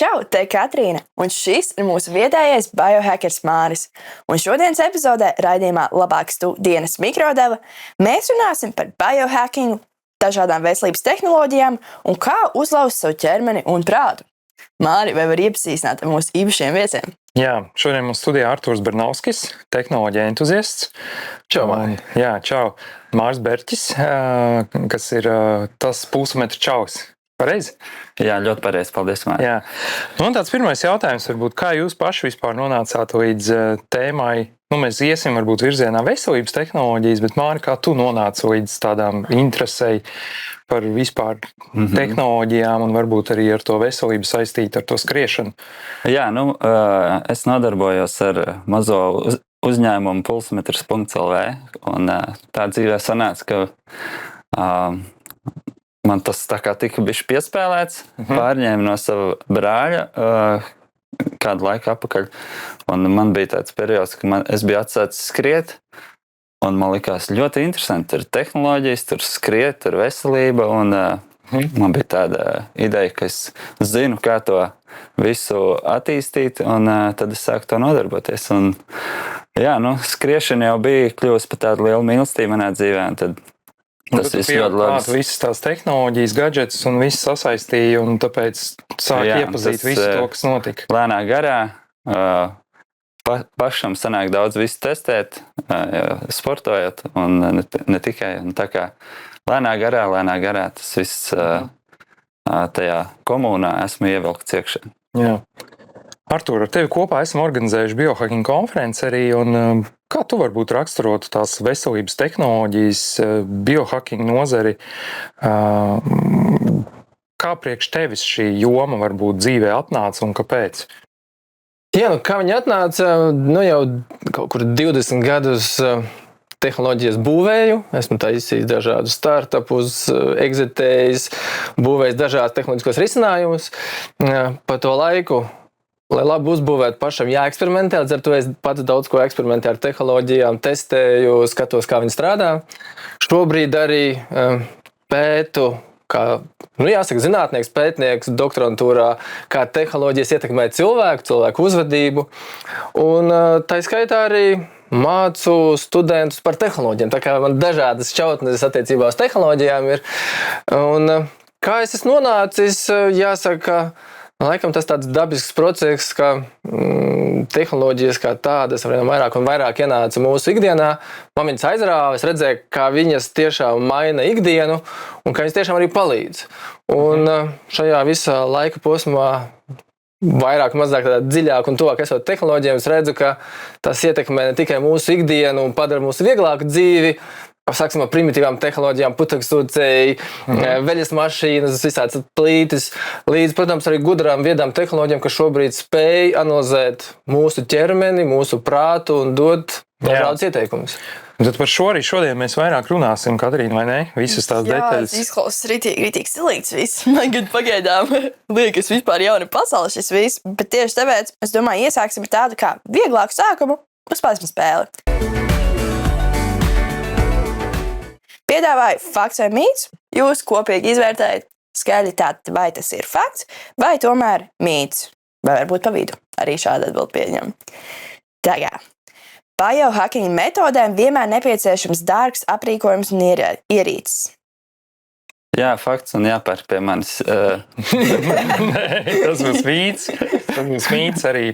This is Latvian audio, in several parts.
Čau, te Katrīna, un šis ir mūsu vietējais biohackers Māris. Un šodienas epizodē raidījumā Labāks tu dienas mikrodeva mēs runāsim par biohackingu, dažādām veselības tehnoloģijām un kā uzlauzt savu ķermeni un prātu. Māri, vai var iepazīstināt ar mūsu īpašiem viesiem? Jā, šodien mums studijā Artūrs Bernovskis, tehnoloģija entuziasts. Čau, Māri. Jā, čau. Mārs Berķis, kas ir tas pulsometru čaus. Pareizi? Jā, ļoti pareizi. Paldies, Māri. Jā. Un tāds pirmais jautājums varbūt, kā jūs paši vispār nonācāt līdz tēmai? Mēs iesim varbūt virzienā veselības tehnoloģijas, bet Māri, kā tu nonāci līdz tādām interesei par vispār tehnoloģijām un varbūt arī ar to veselību saistīt ar to skriešanu? Jā, es nodarbojos ar mazo uzņēmumu pulsmetrs.lv un tā dzīvē sanāca, ka man tas tā kā tika bišķi piespēlēts, pārņēma no sava brāļa kādu laiku apakaļ. Un man bija tāds periods, ka es biju atsācis skriet, un man likās ļoti interesanti. Tur ir tehnoloģijas, tur skriet, tur veselība, un man bija tāda ideja, ka es zinu, kā to visu attīstīt, un tad es sāku to nodarboties. Un, jā, skriešana jau bija kļuvusi par tādu lielu mīlestību manā dzīvē, un tad tas viss ļoti labi. Visas tās tehnoloģijas, gadžetus un viss sasaistīja, un tāpēc sāk iepazīt visu to, kas notika. Lēnā garā pašam sanāk daudz visu testēt, sportojot, un ne tikai. Un tā kā lēnā garā tas viss tajā komunā esmu ievilkts iekšā. Jā. Artūr, ar tevi kopā esam organizējuši biohacking konferenci arī, un kā tu varbūt raksturotu tās veselības tehnoloģijas, biohacking nozari? Kā priekš tevis šī joma varbūt dzīvē atnāca un kāpēc? Jā, kā viņi atnāca, jau kaut kur 20 gadus tehnoloģijas būvēju. Esmu taisījis dažādus startupus, exitējis, būvējis dažādas tehnoloģiskos risinājumus. Pa to laiku, lai labi uzbūvētu pašam jāeksperimentē, līdz ar to es pats daudz ko eksperimentēju ar tehnoloģijām, testēju, skatos, kā viņi strādā. Šobrīd arī pētu, kā, jāsaka, zinātnieks, pētnieks doktorantūrā, kā tehnoloģijas ietekmē cilvēku uzvedību. Un tā skaitā arī mācu studentus par tehnoloģijām. Tā kā man dažādas šķautnes attiecībā uz tehnoloģijām ir. Un kā es esmu nonācis, jāsaka, laikam tas tāds dabisks process, ka tehnoloģijas kā tādas vairāk un vairāk ienāca mūsu ikdienā. Man viņas aizrāva, es redzēju, kā viņas tiešām maina ikdienu un kā viņas tiešām arī palīdz. Un šajā visā laika posmā vairāk, mazāk tādā dziļāk un tuvāk esot tehnoloģijām, es redzu, ka tas ietekmē ne tikai mūsu ikdienu un padara mūsu vieglāku dzīvi, sāksim ar primitīvām tehnoloģijām, putekļsūcēji, veļas mašīnas, visādas plītis, līdz, protams, arī gudrām viedām tehnoloģijām, kas šobrīd spēj analizēt mūsu ķermeni, mūsu prātu un dot dažādus ieteikumus. Tad par šo arī šodien mēs vairāk runāsim, Katrīna, vai ne? Visas tās detaļas. Jā, izklausās ritīgi stilīgs viss. Man pagaidām liekas vispār jauna pasaule šis viss, bet tieši tāpēc, es domāju, iesāksim ar tādu kā vieglāku sākumu, uzspēlēsim spēli. Piedāvāju fakts vai mīts, jūs kopīgi izvērtējat skaļi tātad, vai tas ir fakts, vai tomēr mīts, vai varbūt pa vidu. Arī šāda atbilde pieņem. Tagad. Biohacking metodēm vienmēr nepieciešams dārgs aprīkojums un ierīces. Jā, fakts un jāpērk pie manis. Nē, tas būs mīts. Tas būs mīts arī.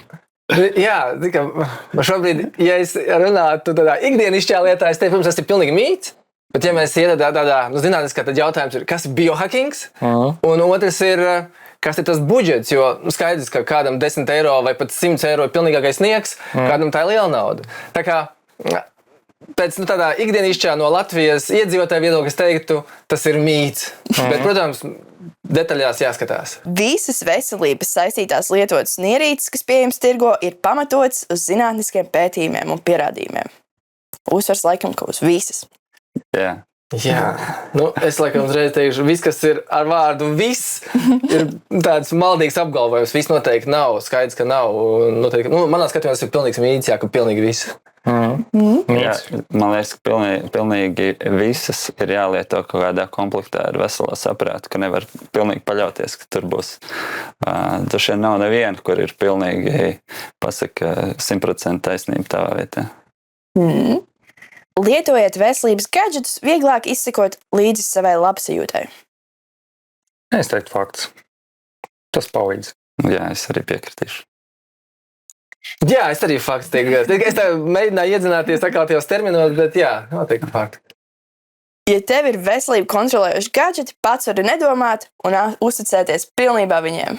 Jā, šobrīd, ja es runātu tādā ikdienišķā lietā, es teiktu, protams, tas ir pilnīgi mīts. Bet ja mēs iet tādā zinātniskā, tad jautājums ir, kas ir biohackings? Un otrs ir, kas ir tas budžets, jo skaidrs, ka kādam 10 eiro vai pat 100 eiro ir pilnīgākais sniegs, kādam tā ir liela nauda. Tā kā pēc tādā ikdienišķā no Latvijas iedzīvotāju viedokļa es teiktu, tas ir mīts. Bet, protams, detaļās jāskatās. Visas veselības saistītās lietotas un ierīces, kas pieejams tirgo, ir pamatotas uz zinātniskiem pētījumiem un pierādījumiem. Uzsvars laikam, ka uz visas. Jā. Es laikam uzreiz teikšu, viss, kas ir ar vārdu viss, ir tāds maldīgs apgalvojums. Viss noteikti nav, skaidrs, ka nav. Noteikti, manā skatījumā tas ir pilnīgs mīts, ka pilnīgi viss. Jā, man liekas, ka pilnīgi visas ir jālieto kaut kādā komplektā ar veselo saprātu, ka nevar pilnīgi paļauties, ka tur būs. Droši vien nav neviena, kur ir pilnīgi, pasaka, 100% taisnība tavā vietā. Lietojiet veselības gadžetus, vieglāk izsekot līdzi savai labsajūtai. Es teiktu fakts. Tas palīdz. Jā, es arī piekritīšu. Jā, es arī fakts teiktu. Es tev mēģināju iedzināties tā kā tajos terminos, bet jā, noteikti fakti. Ja tev ir veselību kontrolējuši gadžeti, pats vari nedomāt un uzticēties pilnībā viņiem.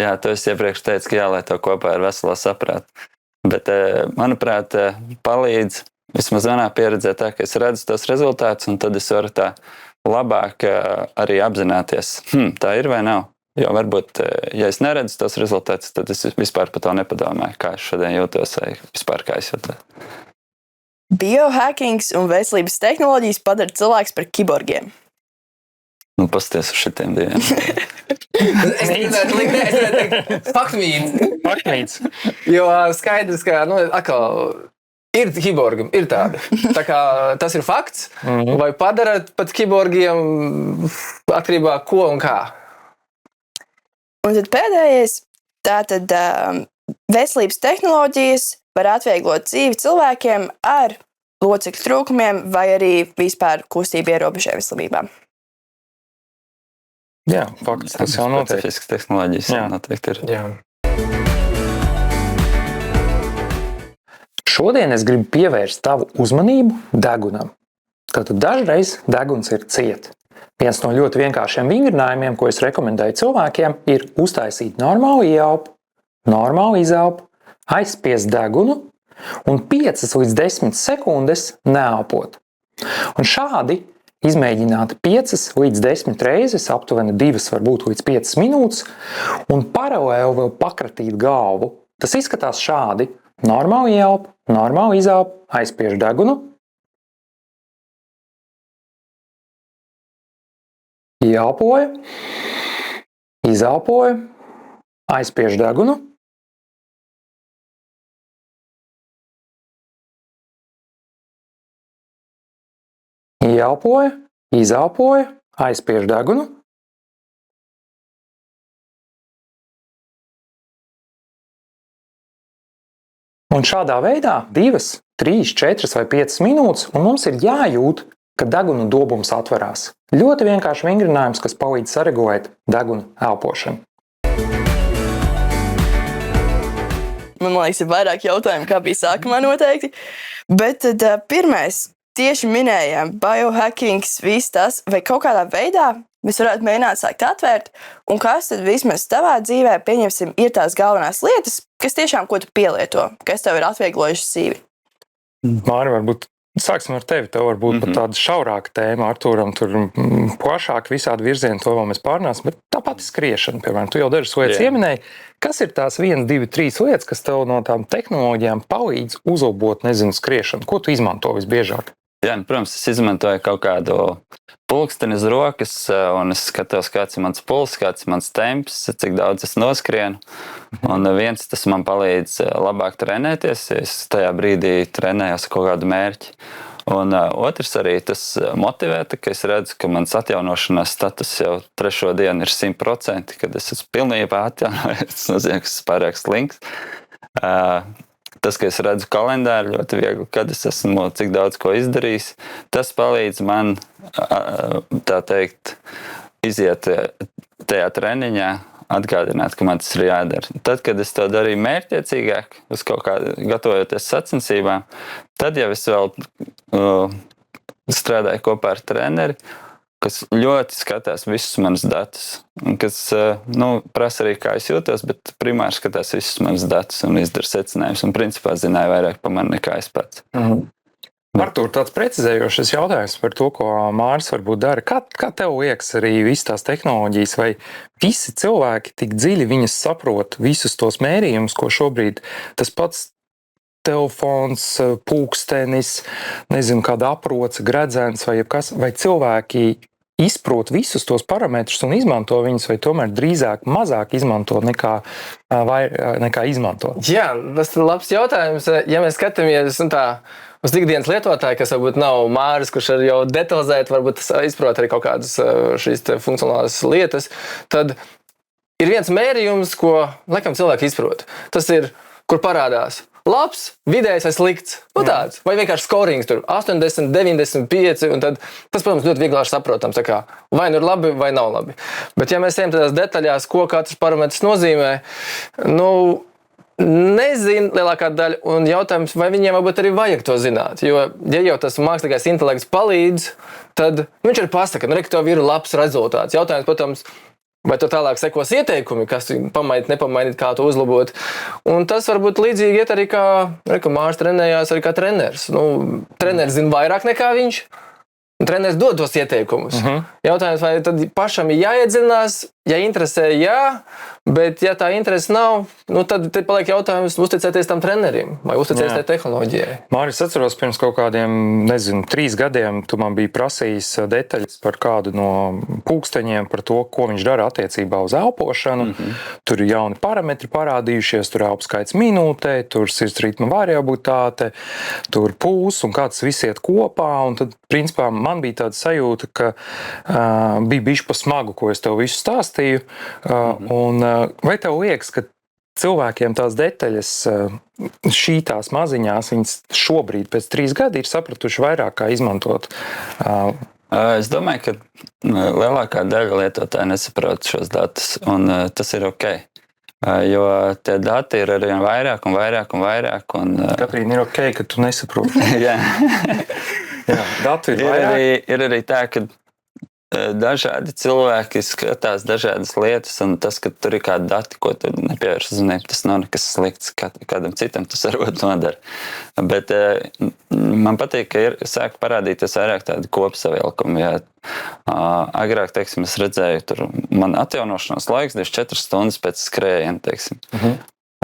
Jā, tu esi iepriekš teicis, ka jālieto kopā ar veselo saprātu. Bet, manuprāt, palīdz vismaz manā pieredzē tā, ka es redzu tos rezultātus, un tad es varu tā labāk arī apzināties, tā ir vai nav. Jo varbūt, ja es neredzu tos rezultātus, tad es vispār par to nepadomāju, kā es šodien jūtos vai vispār kā es jūtos. Biohackings un veselības tehnoloģijas padara cilvēks par kiborgiem. Nu, pasties uz šitiem diviem. Es gribētu teikt, Fakmīts. jo skaidrs, ka, atkal ir kiborgi, ir tādi. Tā kā tas ir fakts, vai padara pat kiborgiem atkarībā ko un kā. Un tad pēdējais, tātad veselības tehnoloģijas var atvieglot dzīvi cilvēkiem ar locekļu trūkumiem vai arī vispār kustību ierobežojumiem slimībām. Jā, fakts, tas jau notiek. Specifiskas tehnoloģijas Jā. noteikti ir. Jā. Šodien es gribu pievērst tavu uzmanību degunam. Tātad dažreiz deguns ir ciet. Viens no ļoti vienkāršiem vingrinājumiem, ko es rekomendēju cilvēkiem, ir uztaisīt normālu ieelpu, normālu izelpu, aizspiest degunu un 5 līdz 10 sekundes neelpot. Un šādi izmēģināt 5 līdz 10 reizes, aptuveni 2, varbūt līdz 5 minūtes, un paralēli vēl pakratīt galvu. Tas izskatās šādi. Normāli ieelpu, normāli izelpu, aizspiež degunu. Ieelpoja, izelpoja, aizspiež degunu. Ieelpoja, izelpoja, aizspiež degunu. Un šādā veidā 2, 3, 4 vai 5 minūtes, un mums ir jājūt, ka degunu dobums atverās. Ļoti vienkārši vingrinājums, kas palīdz saregulēt degunu elpošanu. Man liekas, ir vairāk jautājumu, kā bija sākumā noteikti. Bet tad pirmais, tieši minējām, biohackings, viss tas, vai kaut kādā veidā mēs varētu mēģināt sākt atvērt, un kas tad vismaz tavā dzīvē, pieņemsim, ir tās galvenās lietas, kas tiešām, ko tu pielieto, kas tev ir atvieglojušas dzīvi? Māri, varbūt sāksim ar tevi. Tev varbūt pat tāda šaurāka tēma, Artūram tur plašāk visādi virzieni, to vēl mēs pārnāsim, bet tāpat skriešana, piemēram, tu jau dažas lietas ieminēji. Kas ir tās 1, 2, 3 lietas, kas tev no tām tehnoloģijām palīdz uzlabot, skriešanu? Ko tu izmanto visbiežāk? Jā, protams, es izmantoju kaut kādu pulksteni uz rokas, un es skatos, kāds ir mans puls, kāds ir mans temps, cik daudz es noskrienu. Un viens, tas man palīdz labāk trenēties, ja es tajā brīdī trenējos kaut kādu mērķi. Un otrs arī tas motivē, ka es redzu, ka mans atjaunošanās status jau 3. dienu ir 100%, kad es esmu pilnībā atjaunojies, tas nozīmē, ka es esmu pārāk slinks. Tas, ka es redzu kalendāru ļoti viegli, kad es esmu cik daudz ko izdarījis, tas palīdz man, tā teikt, iziet tajā treniņā, atgādināt, ka man tas ir jādara. Tad, kad es to darīju mērķtiecīgāk, uz kaut kā gatavojoties sacensībām, tad jau es vēl strādāju kopā ar treneri, kas ļoti skatās visus manus datus, un kas prasa arī, kā es jūtos, bet primāri skatās visus manus datus un izdara secinājumus, un principā zināja vairāk par mani nekā es pats. Artūr, tāds precizējošs jautājums par to, ko Māris varbūt dara. Kā tev liekas arī visas tās tehnoloģijas, vai visi cilvēki tik dziļi viņas saprot visus tos mērījumus, ko šobrīd tas pats telefons, pulkstenis, nezinu, kāda aproce, gredzens vai jebkas, vai cilvēki izprot visus tos parametrus un izmanto viņus, vai tomēr drīzāk mazāk izmanto nekā izmanto? Jā, tas ir labs jautājums. Ja mēs skatāmies uz ikdienas lietotāju, kas varbūt nav Māris, kurš ir jau detalizēti, varbūt izprot arī kaut kādas šīs funkcionālās lietas, tad ir viens mērījums, ko laikam cilvēki izprot. Tas ir, kur parādās labs, vidējais vai slikts. Tāds. Vai vienkārši skorings tur 80, 95, un tad tas, protams, ļoti vienkārši saprotams. Vai nu ir labi, vai nav labi. Bet ja mēs ejam tādās detaļās, ko katrs parametrs nozīmē, nezinu lielākā daļa, un jautājums, vai viņiem varbūt arī vajag to zināt. Jo, ja jau tas mākslīgais intelekts palīdz, tad viņš arī pasaka, ka tev ir labs rezultāts. Jautājums, protams, vai to tālāk sekos ieteikumi, kas pamainīt, nepamainīt, kā to uzlabot. Un tas varbūt līdzīgi iet arī, kā Mārs trenējās, arī kā treneris. Treneris zina vairāk nekā viņš, un treneris dod tos ieteikumus. Jautājums, vai tad pašam ir jāiedzinās, ja interesē, jā, bet ja tā interese nav, tad paliek jautājums uzticēties tam trenerim vai uzticēties tai tehnoloģijai. Māris, atceros, pirms kaut kādiem, 3 gadiem tu man biji prasījis detaļas par kādu no pulksteņiem, par to, ko viņš dara attiecībā uz elpošanu. Tur ir jauni parametri parādījušies, tur elpskaits minūtē, tur sirdsritma variabilitāte, tur pūls un kā tas viss iet kopā. Un tad, principā, man bija tāda sajūta, ka bija bišķi pa smagu, ko es tev visu stāstīju. Vai tev liekas, ka cilvēkiem tās detaļas, tās maziņās, viņas šobrīd pēc 3 gadi ir sapratuši vairāk, kā izmantot? Es domāju, ka lielākā daļa lietotāji nesaprot šos datus, un tas ir ok. Jo tie dati ir arvien vairāk un vairāk un vairāk. Katrīna, ir ok, ka tu nesaproti. Jā. Jā, datu ir vairāk. Ir arī tā, ka dažādi cilvēki skatās dažādas lietas, un tas, ka tur ir kādi dati, ko tu nepievērš uzmanību, tas nav nekas slikts. Kādam citam tas varbūt nodara. Bet man patīk, ka sāk parādīties vairāk tādi kopsavilkumi. Agrāk, teiksim, es redzēju, tur man atjaunošanās laiks 24 stundas pēc skrējiena, teiksim.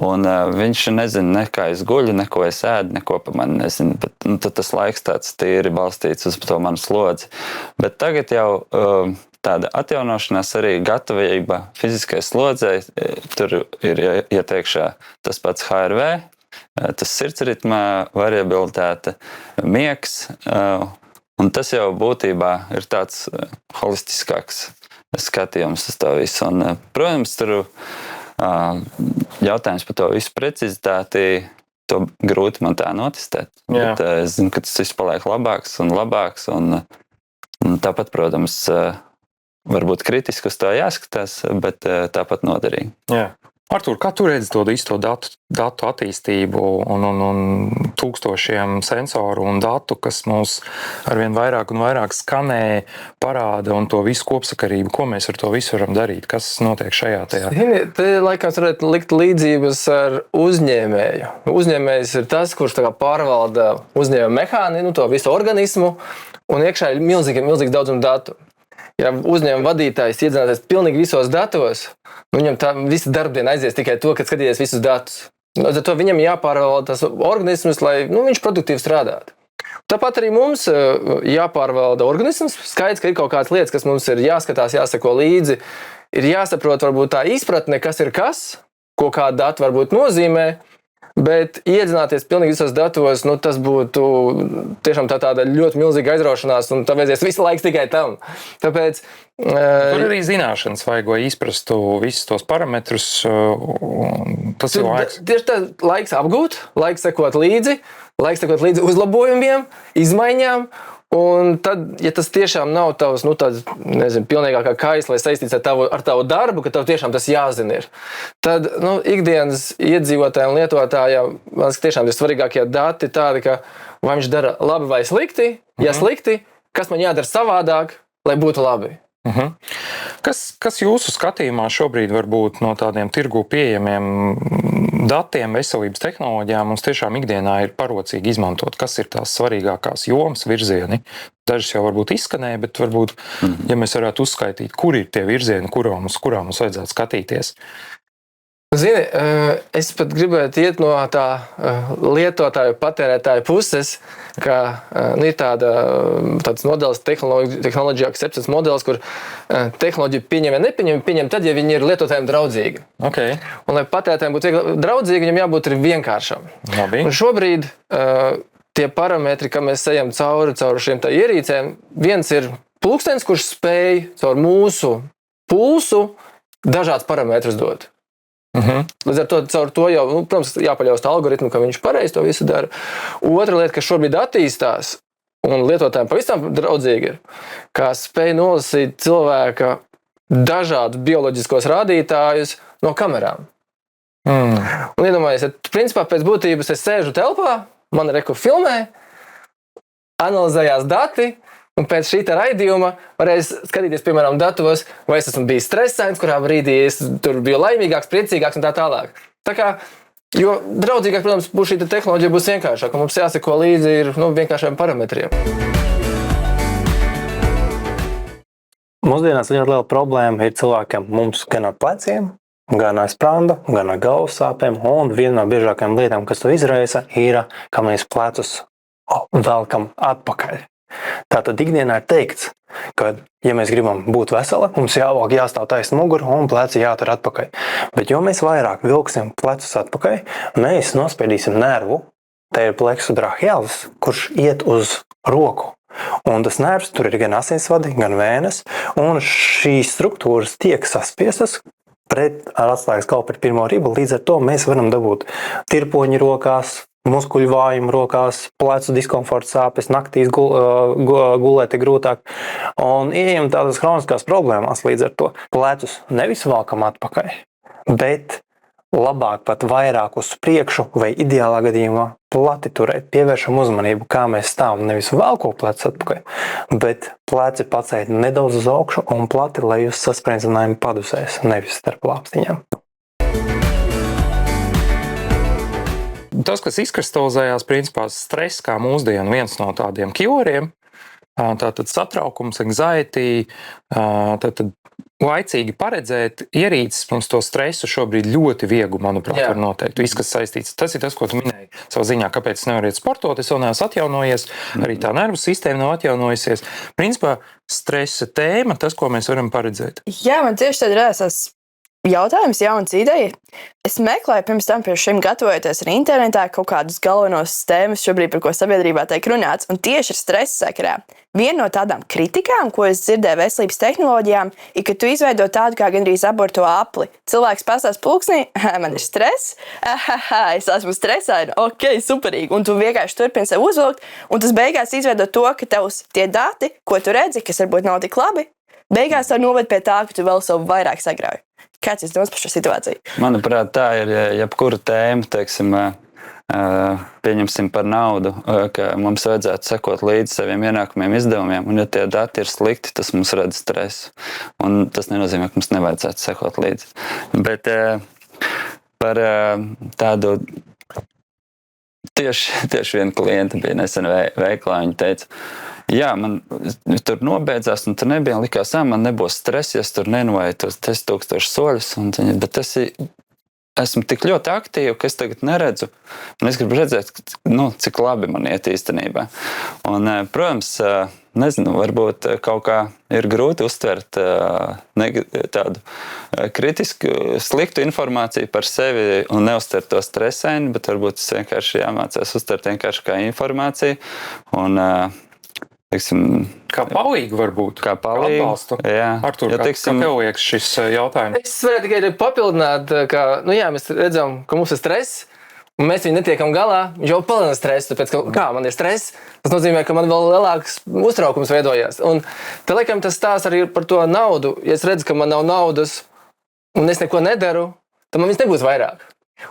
Un viņš nezina, ne kā es guļu, neko es ēdu, neko pa mani nezinu. Bet, tad tas laiks tāds tīri balstīts uz to manu slodzi. Bet tagad jau tāda atjaunošanās arī gatavība fiziskai slodzei. Tur ir ieteikšā tas pats HRV, tas sirdsritma variabilitāte, miegs. Un tas jau būtībā ir tāds holistiskāks skatījums uz to visu. Un, protams, tur jautājums par to visu precizitāti, to grūti man tā notestēt. Bet es zinu, ka tas viss paliek labāks un labāks. Un tāpat, protams, varbūt kritiski uz to jāskatās, bet tāpat noderīgi. Jā. Artūr, kā tu redzi to visu datu attīstību un tūkstošiem sensoru un datu, kas mūs arvien vairāk un vairāk skanē, parāda un to visu kopsakarību? Ko mēs ar to visu varam darīt? Kas notiek šajā tajā? Te laikam varētu likt līdzības ar uzņēmēju. Uzņēmējs ir tas, kurš pārvalda uzņēmuma mehānismu, to visu organismu, un iekšā ir milzīgi daudzums datu. Ja uzņēmuma vadītājs iedzināties pilnīgi visos datos, viņam tā visa darbdiena aizies tikai to, kad skatīties visus datus. Līdz ar to viņam jāpārvalda tas organisms, lai viņš produktīvi strādātu. Tāpat arī mums jāpārvalda organisms. Skaidrs, ka ir kaut kādas lietas, kas mums ir jāskatās, jāsako līdzi. Ir jāsaprot varbūt tā izpratne, kas ir kas, ko kāda data varbūt nozīmē. Bet iedzināties pilnīgi visos datos, tas būtu tiešām tāda ļoti milzīga aizraušanās, un tā vajadzēs visu laiku tikai tam. Tāpēc tur arī zināšanas vajag, lai izprastu visus tos parametrus. Tas ir laiks. Tieši tā, laiks apgūt, laiks sekot līdzi uzlabojumiem, izmaiņām. Un tad, ja tas tiešām nav tavs, tāds, pilnīgākā kais, lai saistīts ar tavu darbu, ka tev tiešām tas jāzina ir, tad, ikdienas iedzīvotājiem, lietotājiem, man tiešām ir svarīgākie dati tādi, ka vai viņš dara labi vai slikti, ja slikti, kas man jādara savādāk, lai būtu labi. Kas jūsu skatījumā šobrīd var būt no tādiem tirgu pieejamiem datiem, veselības tehnoloģijām mums tiešām ikdienā ir parocīgi izmantot? Kas ir tās svarīgākās jomas, virzieni? Dažas jau varbūt izskanēja, bet varbūt, ja mēs varētu uzskaitīt, kur ir tie virzieni, kurā mums vajadzētu skatīties? Zini, es pat gribētu iet no tā lietotāju, patērētāju puses, ka ir tāds modelis, tehnoloģija acceptance modelis, kur tehnoloģiju pieņem vai nepieņem tad, ja viņi ir lietotājiem draudzīgi. Okay. Un, lai patērētājiem būtu draudzīgi, viņam jābūt arī vienkāršam. Labi. Un šobrīd tie parametri, kā mēs ejam cauri šiem tā ierīcēm, viens ir pulkstenis, kurš spēj caur mūsu pulsu dažāds parametrus dot. Līdz ar to, caur to jau, protams, jāpaļaust algoritmu, ka viņš pareizi to visu dara. Otra lieta, kas šobrīd attīstās, un lietotājiem pavisam draudzīgi ir, kā spēj nolasīt cilvēka dažādus bioloģiskos rādītājus no kamerām. Un iedomājies, principā pēc būtības es sēžu telpā, man reku filmē, analizējās dati, un pēc šī raidījuma varēs skatīties, piemēram, datos, vai es esmu bijis stresains, kurā brīdī es tur biju laimīgāks, priecīgāks un tā tālāk. Tā kā, jo draudzīgāk, protams, būs šī tehnoloģija būs vienkāršāka, un mums jāseko līdzi ir vienkāršiem parametriem. Mūsdienās ļoti liela problēma ir cilvēkiem mums gan ar pleciem, gan ar sprandu, gan ar galvas sāpēm, un viena no biežākajām lietām, kas to izraisa, ir, ka mēs plecus velkam atpakaļ. Tātad ikdienā ir teikts, ka, ja mēs gribam būt veseli, mums jāstāv taisni muguru un pleci jātur atpakaļ. Bet jo mēs vairāk vilksim plecus atpakaļ, mēs nospiedīsim nervu, te ir plexus brachialis, kurš iet uz roku. Un tas nervs, tur ir gan asinsvadi, gan vēnes, un šīs struktūras tiek saspiestas ar atslēgas galu pret pirmo ribu, līdz ar to mēs varam dabūt tirpoņi rokās, muskuļu vājumu rokās, plecu diskomforts sāpes, naktīs gulēt ir grūtāk. Un ieejam tādas hroniskās problēmās līdz ar to. Plecus nevis valkam atpakaļ, bet labāk pat vairāk uz priekšu vai ideālā gadījumā plati turēt. Pievēršam uzmanību, kā mēs stāvam nevis valko plecu atpakaļ, bet pleci pacēt nedaudz uz augšu un plati, lai jūs sasprindzinājumi padusēs, nevis starp lāpstiņām. Tas, kas izkristalizējās, principā stress kā mūsdienu viens no tādiem killoriem, tātad satraukums, anxiety, tātad laicīgi paredzēt ierīces mums to stresu šobrīd ļoti viegli, manuprāt, var noteikt. Viss, kas saistīts. Tas ir tas, ko tu minēji savā ziņā, kāpēc es nevaru iet sportot, es vēl neesmu atjaunojies, arī tā nervu sistēma nav atjaunojusies. Principā stresa tēma, tas, ko mēs varam paredzēt. Jā, man tieši tad rādās jautājums, jauns ideja. Es meklēju pirms tam pie šim gatavojoties arī internetā kaut kādus galvenos tēmas šobrīd, par ko sabiedrībā tiek runāts, un tieši ir stresa sakarā. Viena no tādām kritikām, ko es dzirdēju veselības tehnoloģijām, ir, ka tu izveido tādu kā gandrīz aborto apli. Cilvēks pastāst pulksnī, man ir stress, es esmu stresaini, ok, superīgi, un tu vienkārši turpini sev uzvilkt, un tas beigās izveido to, ka tavs tie dati, ko tu redzi, kas varbūt nav tik labi, beigās tā noved pie tā, ka tu vēl savu vairāk sagrauj. Kāds ir domās par šo situāciju? Manuprāt, tā ir jebkura tēma, teiksim, pieņemsim par naudu, ka mums vajadzētu sekot līdzi saviem ienākumiem, izdevumiem, un ja tie dati ir slikti, tas mums rada stresu. Un tas nenozīmē, ka mums nevajadzētu sekot līdzi. Bet par tādu tieši viena klienta bija nesen veiklā, viņa teica, jā, man tur nobeidzās, un tur nebija, likās, man nebūs stress, ja es tur nenoju tos 10,000 soļus, bet tas ir, esmu tik ļoti aktīvi, ka es tagad neredzu, un es gribu redzēt, cik labi man iet īstenībā. Un, protams, nezinu, varbūt kaut kā ir grūti uztvert tādu kritisku, sliktu informāciju par sevi un neuztvert to stresaini, bet varbūt tas vienkārši jāmācās uztvert vienkārši kā informāciju, un kā palīgu varbūt. Kā palīgu. Atbalstu. Jā. Artur, kā tev liekas šis jautājums? Es varētu tikai papildināt, ka, mēs redzam, ka mums ir stress, un mēs viņu netiekam galā, viņš jau palielina stresu, tāpēc, ka, man ir stress, tas nozīmē, ka man vēl lielāks uztraukums veidojās. Un te, laikam, tas stāsts arī par to naudu. Ja es redzu, ka man nav naudas, un es neko nedaru, tad man viņas nebūs vairāk.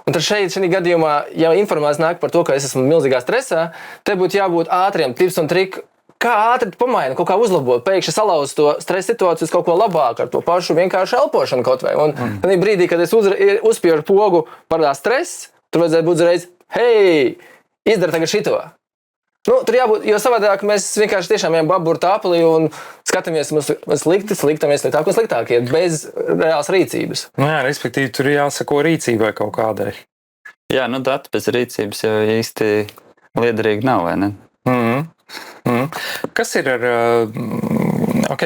Un tad šeit, šī gadījumā, ja informācija nāk par to, ka es esmu milzīgā stresā, te būtu jābūt ātriem tips un triki, kā ātri pamaina, kaut kā uzlabot, pēkšņi salauzt to stresa situāciju uz kaut ko labāku, ar to pašu vienkārši elpošanu kaut vai. Un tad brīdī, kad es uzspiežu pogu par tā stresu, tur vajadzētu būt uzreiz, hei, izdara tagad šito. Tur jābūt, jo savādāk mēs vienkārši tiešām ejam baburta aplī un skatāmies uz sliktamies sliktāk un sliktāk, bez reāls rīcības. Jā, respektīvi, tur ir jāsako rīcībai kaut kādai. Jā, dati bez rīcības jau īsti liederīgi nav, vai ne? Kas ir ar...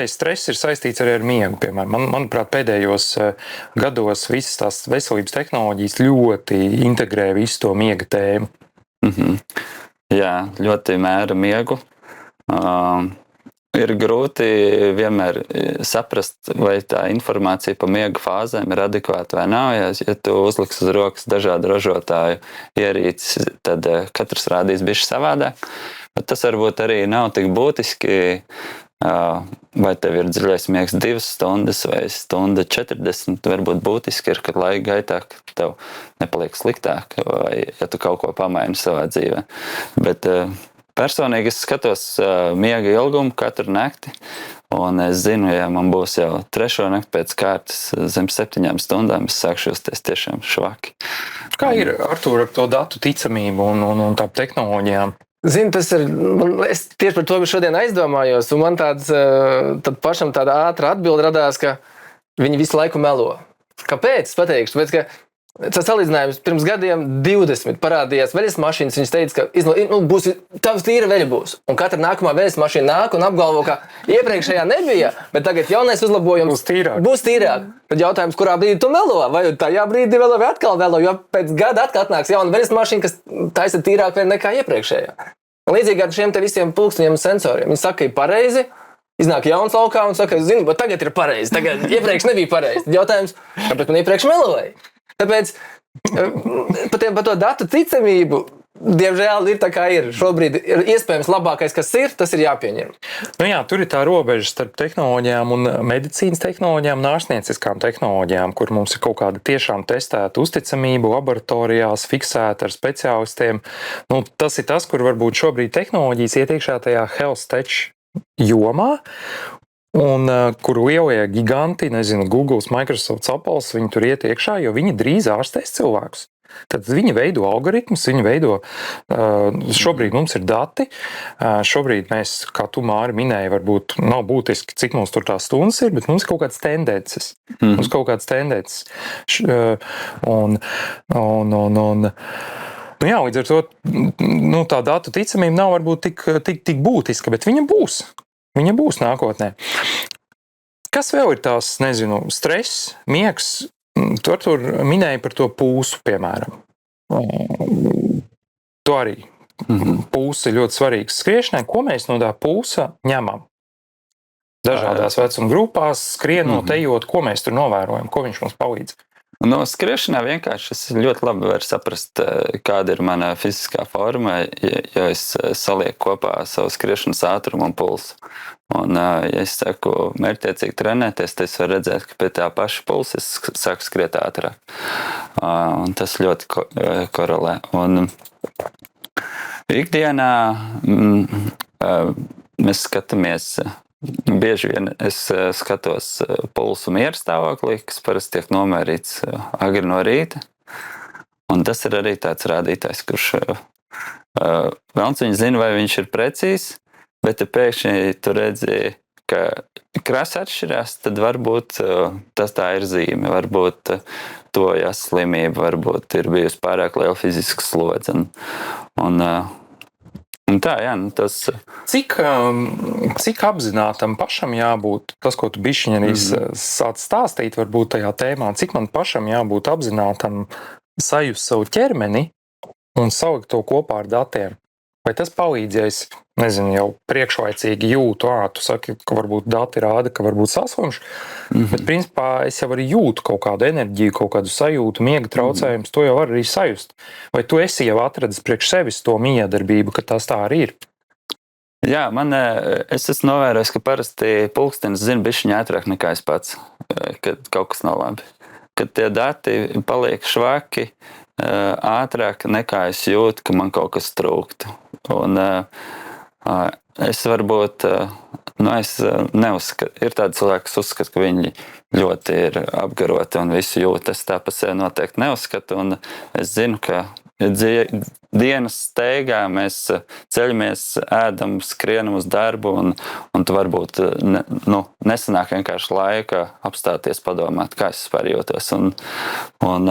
stress ir saistīts arī ar miegu, piemēram. Manuprāt, pēdējos gados visas tās veselības tehnoloģijas ļoti integrē visu to miega tēmu. Jā, ļoti mēra miegu. Ir grūti vienmēr saprast, vai tā informācija par miega fāzēm ir adekvāta vai nav. Ja tu uzliksi uz rokas dažādu ražotāju ierīces, tad katrs rādīs bišķi savādāk. Bet tas varbūt arī nav tik būtiski, vai tev ir dziļais miegs 2 stundas vai 1:40. Varbūt būtiski ir, ka laika gaitā tev nepaliek sliktāk, vai ja tu kaut ko pamaini savā dzīvē. Bet personīgi es skatos miega ilgumu katru nakti, un es zinu, ja man būs jau 3. nakti pēc kārtas zem 7 stundām, es sākšu justies tiešām švaki. Kā ir, Artūr, ar to datu ticamību un tām tehnoloģijām? Zini, tas ir, es tieši par to šodien aizdomājos, un man tad pašam tāda ātra atbilde radās, ka viņi visu laiku melo. Kāpēc? Es pateikšu, tāpēc, ka tas salīdzinājums pirms gadiem 20 parādījās veļas mašīnas, viņas teica, ka būs tavs tīra veļa būs. Un katra nākamā veļas mašīna nāk un apgalvo, ka iepriekšējā nebija, bet tagad jaunais uzlabojums būs tīrāk. Tad jautājums, kurā brīdī tu melo, vai tajā brīdī velo vai atkal velo, jo pēc gada atkal atnāks jauna veļas mašīna, kas taisa tīrāk vēl nekā iepriekšējā. Un līdzīgi ar šiem te visiem pulksteņiem un sensoriem. Viņi saka, ka ir pareizi, iznāk jauns laukā un saka, zini, bet tagad ir pareizi, tagad iepriekš nebija pareizi. Tad jautājums, kāpēc man iepriekš meloja? Tāpēc par to datu ticamību, diemžēl, ir tā kā ir. Šobrīd ir iespējams labākais, kas ir, tas ir jāpieņem. Jā, tur ir tā robeža starp tehnoloģijām un medicīnas tehnoloģijām un ārstnieciskām tehnoloģijām, kur mums ir kaut kāda tiešām testēta uzticamība, laboratorijās, fiksēta ar speciālistiem. Tas ir tas, kur varbūt šobrīd tehnoloģijas iet iekšā tajā health tech jomā, un kur lielie giganti, Google, Microsoft, Apple, viņi tur iet iekšā, jo viņi drīz ārstēs cilvēkus. Tad viņi veido algoritmus, šobrīd mums ir dati, šobrīd mēs, kā tu, Māri, minēji, varbūt nav būtiski, cik mums tur tās stundas ir, bet mums ir kaut kādas tendences. Mums kaut kādas tendences. Līdz ar to tā datu ticamība nav varbūt tik būtiska, bet viņa būs. Viņa būs nākotnē. Kas vēl ir tās, stress, miegs? Tur minēja par to pulsu, piemēram. To arī. Pulss ir ļoti svarīgs skriešanai. Ko mēs no tā pulsa ņemam? Dažādās vecuma grupās, skrienot, ejot, ko mēs tur novērojam, ko viņš mums palīdz? No skriešanā vienkārši es ļoti labi varu saprast, kāda ir mana fiziskā forma, ja es salieku kopā savu skriešanas ātrumu un pulsu. Un, ja es saku mērķtiecīgi trenēties, tad es varu redzēt, ka pie tā paša pulsa es sāku skriet ātrāk. Un tas ļoti korelē. Un ikdienā mēs skatāmies. Bieži vien es skatos pulsu miera stāvoklī, kas parasti tiek nomērīts agri no rīta. Un tas ir arī tāds rādītājs, kurš velns viņš zina, vai viņš ir precīzs, bet ja pēkšņi tu redzi, ka krāsa atšķirās, tad varbūt tas tā ir zīme, varbūt tojas slimība, varbūt ir bijusi pārāk liela fiziska slodze. Un tā, jā, tas... Cik apzinātam pašam jābūt, tas, ko tu bišķiņ arī sāc stāstīt, varbūt tajā tēmā, cik man pašam jābūt apzinātam sajust savu ķermeni un salikt to kopā ar datiem? Vai tas palīdz, ja es, jau priekšlaicīgi jūtu, tu saki, ka varbūt dati rāda, ka varbūt saslimšu, bet principā es jau arī jūtu kaut kādu enerģiju, kaut kādu sajūtu, miega traucējumus, to jau var arī sajust. Vai tu esi jau atradis priekš sevis to miedarbību, ka tas tā arī ir? Jā, es esmu novērojis, ka parasti pulkstenis zina bišķiņ ātrāk nekā es pats, kad kaut kas nav labi. Kad tie dati paliek švaki, ātrāk nekā es jūtu, ka man kaut kas trūktu. Un es varbūt, es neuzskatu, ir tādi cilvēki, kas uzskata, ka viņi ļoti ir apgaroti un visu jūt. Es tā pa sevi noteikti neuzskatu, un es zinu, ka dienas steigā mēs ceļamies, ēdam, skrienam uz darbu, un tu varbūt nesanāk vienkārši laika apstāties, padomāt, kā es vispār jūtos. Un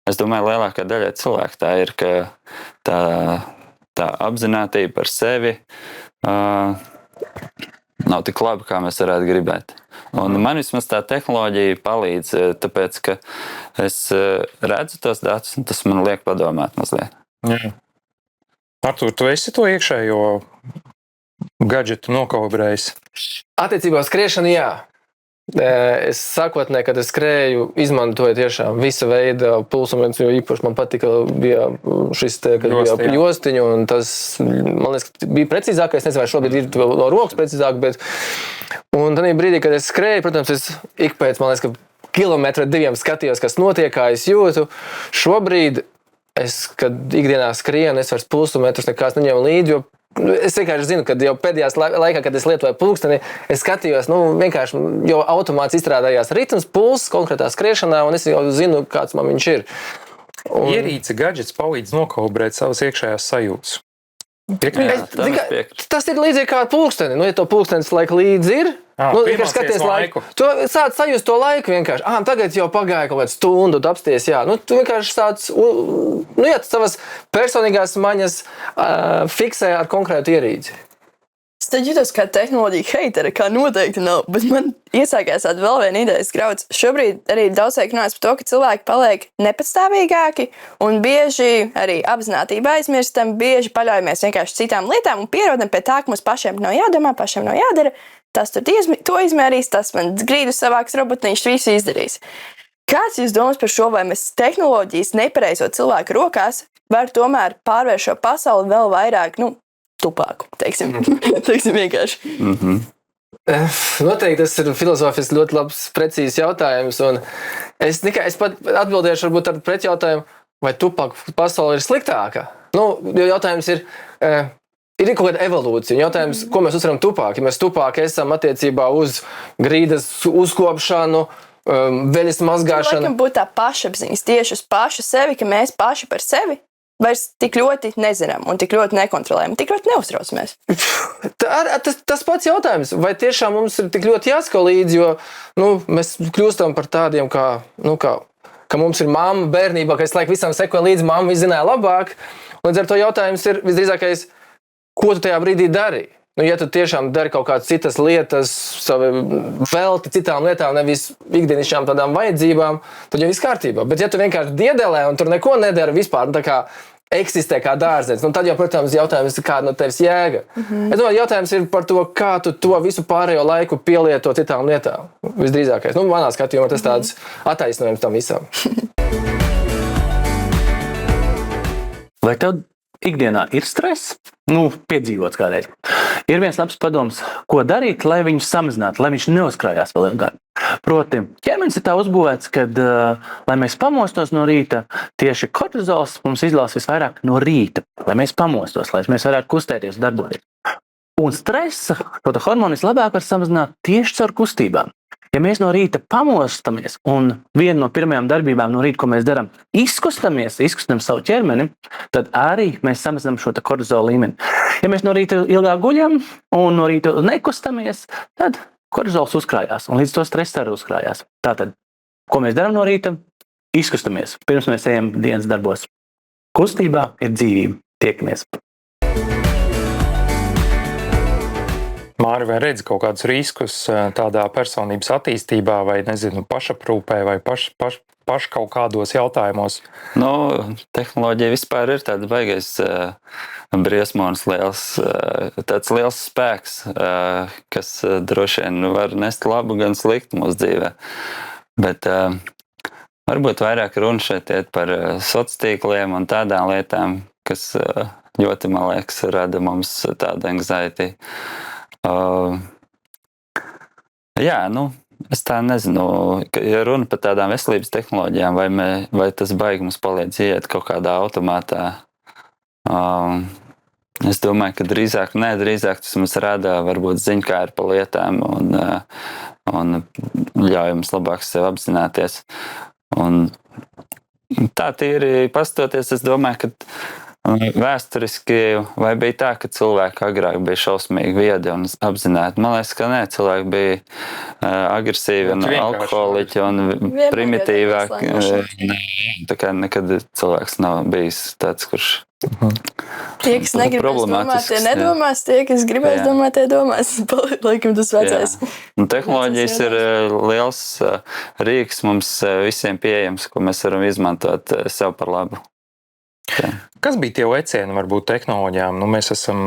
es domāju, lielākā daļa cilvēku tā ir, ka tā apzinātība par sevi nav tik laba, kā mēs varētu gribēt. Un man vismaz tā tehnoloģija palīdz, tāpēc, ka es redzu tos datus, un tas man liek padomāt mazliet. Jā. Artur, tu esi to iekšējo gadžetu nokalibrējis? Attiecībā uz skriešanu, jā. Es sākotnēji, kad es skrēju, izmantoju tiešām visa veida pulsometru, jo īpaši man patika bija šis jostiņu, un tas, man liekas, bija precīzākais. Nezinu, vai šobrīd ir no rokas precīzāk, bet un tādā brīdī, kad es skrēju, protams, es ik pēc, man liekas, ka kilometru 2 skatījos, kas notiek, kā es jūtu. Šobrīd kad ikdienā skrienu, es vairs pulsometrus nekās neņemu līdzi, jo es vienkārši zinu, ka jau pēdējās laikā, kad es lietoju pulksteni, es skatījos, vienkārši, jo automāts izstrādājās ritms, pulss konkrētā skriešanā, un es jau zinu, kāds man viņš ir. Ierīce gadžets palīdz nokalibrēt savas iekšējās sajūtas. Tas ir līdzīgi kā pulksteni. Ja to pulkstenis laika līdzi ir, skaties laiku. Tu sāc sajust to laiku vienkārši. Tagad jau pagāja kaut kādu stundu, tu apsties, jā. Tu vienkārši sāc, savas personīgās maņas fiksē ar konkrētu ierīci. Es tad jūtos kā tehnoloģija heitere, kā noteikti nav, bet man iesākās tāda vēl viena idejas grauds. Šobrīd arī daudz tiek runāts par to, ka cilvēki paliek nepatstāvīgāki un bieži arī apzinātību aizmirstam, bieži paļaujamies vienkārši citām lietām un pierodam pie tā, ka mums pašiem nav jādomā, pašiem nav jādara. Tas tur to izmērīs, tas man grīdu savāks robotiņš, visu izdarīs. Kāds jūs domājat par šo, vai mēs tehnoloģijas nepareizo cilvēku rokās var tomēr pārvērst šo pasauli vēl vairāk, tupāku, teiksim vienkārši. Noteikti tas ir filozofiski ļoti labs, precīzs jautājums, un es pat atbildēšu varbūt ar pretjautājumu, vai tupāku pasaule ir sliktāka? Jo jautājums ir kaut kāda evolūcija. Jautājums, ko mēs uztveram tupāk? Ja mēs tupāk esam attiecībā uz grīdas uzkopšanu, veļas mazgāšanu. Laikam būtu tā pašapziņas, tieši uz pašu sevi, ka mēs paši par sevi vairs tik ļoti nezinām un tik ļoti nekontrolējam, tik ļoti neuztraucamies. Tas pats jautājums, vai tiešām mums ir tik ļoti jāsako līdzi, jo mēs kļūstam par tādiem, ka mums ir mamma bērnībā, ka es laiku visam sekoju līdzi, mamma zināja labāk. Līdz ar to jautājums ir visdrīzākais, ko tu tajā brīdī dari? Ja tu tiešām dari kaut kādas citas lietas, velti citām lietām, nevis ikdienišķām tādām vajadzībām, tad jau viss kārtībā. Bet ja tu vienkārši diedelē un tur neko nedari vispār, tā kā eksistē kā dārzens, tad jau, protams, jautājums ir, kāda no tevis jēga. Es domāju, jautājums ir par to, kā tu to visu pārējo laiku pielieto citām lietām. Visdrīzākais. Manā skatījumā tas tāds attaisnojums tam visam. Vai tev ikdienā ir stress? Piedzīvots kādreiz. Ir viens labs padoms, ko darīt, lai viņu samazinātu, lai viņš neuzkrājās vēl ilgāk. Proti, ķermenis ir tā uzbūvēts, kad, lai mēs pamostos no rīta, tieši kortizols mums izlās visvairāk no rīta, lai mēs pamostos, lai mēs varētu kustēties, darboties. Un stresa, šo hormonu vislabāk var samazināt tieši caur kustībām. Ja mēs no rīta pamostamies un viena no pirmajām darbībām no rīta, ko mēs darām, izkustam savu ķermeni, tad arī mēs samazinām šo kortizola līmeni. Ja mēs no rīta ilgāk guļam un no rīta nekustamies, tad kortizols uzkrājās un līdz to stress arī uzkrājās. Tātad, ko mēs darām no rīta? Izkustamies, pirms mēs ejam dienas darbos. Kustībā ir dzīvība. Tiekamies! Māri, vai redzi kaut kādus riskus tādā personības attīstībā vai, pašaprūpē vai paš kaut kādos jautājumos? Tehnoloģija vispār ir tāds baigais briesmonis liels, tāds liels spēks, kas droši vien var nest labu gan sliktu mūsu dzīvē. Bet varbūt vairāk runa šeit iet par sociāliem un tādām lietām, kas ļoti, man liekas, rada mums tādu anxiety. Es tā nezinu, ja runa par tādām veselības tehnoloģijām, vai tas baigi mums palīdz iet kaut kādā automātā. Es domāju, ka drīzāk tas mums rada varbūt ziņkāri pa lietām un ļauj mums labāk sevi apzināties. Un Tā tīri pastoties, es domāju, ka vēsturiski vai bija tā, ka cilvēki agrāk bija šausmīgi viedi un apzināti. Man liekas, ka nē, cilvēki bija agresīvi un alkoholiķi un primitīvāki. Tā kā nekad cilvēks nav bijis tāds, kurš Tie, kas negribēs domāt, tie nedomās, tie, kas gribēs domāt, tie domās. Laikam tas vecais. Un tehnoloģijas ir liels rīks mums visiem pieejams, ko mēs varam izmantot sev par labu. Kas bija tie lecieni varbūt tehnoloģijām? Mēs esam,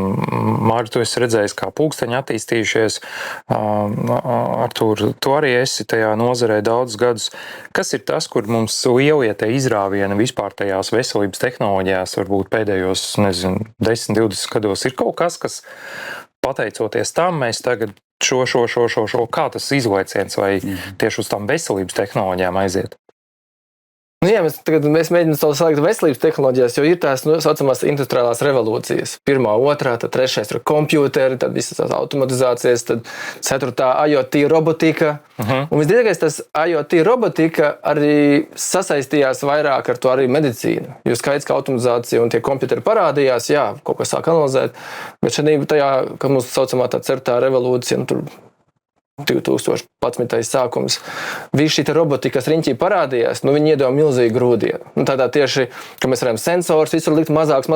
Māri, tu esi redzējis, kā pulksteņi attīstījušies. Artūr, tu arī esi tajā nozarē daudzus gadus. Kas ir tas, kur mums lielie tie izrāvieni vispār tajās veselības tehnoloģijās, varbūt pēdējos, 10, 20 gados, ir kaut kas, kas pateicoties tam, mēs tagad kā tas izlaiciens vai tieši uz tām veselības tehnoloģijām aiziet? Jā, mēs mēģinām to salikt veselības tehnoloģijās, jo ir tās saucamās industriālās revolūcijas. Pirmā, otrā, tad trešais ir kompjuteri, tad visas tās automatizācijas, tad ceturtā IoT robotika. Un visdrīzākais tas IoT robotika arī sasaistījās vairāk ar to arī medicīnu. Jo skaidrs, ka automatizācija un tie kompjuteri parādījās, jā, kaut ko sāk analizēt, bet šodien tajā, ka mums saucamā tā ceturtā revolūcija, un tur 2011. sākums. Visi šī robotika, kas riņķī parādījās, viņi iedeva milzīgu grūdienu. Tādā tieši, ka mēs varam sensors visur likt mazāks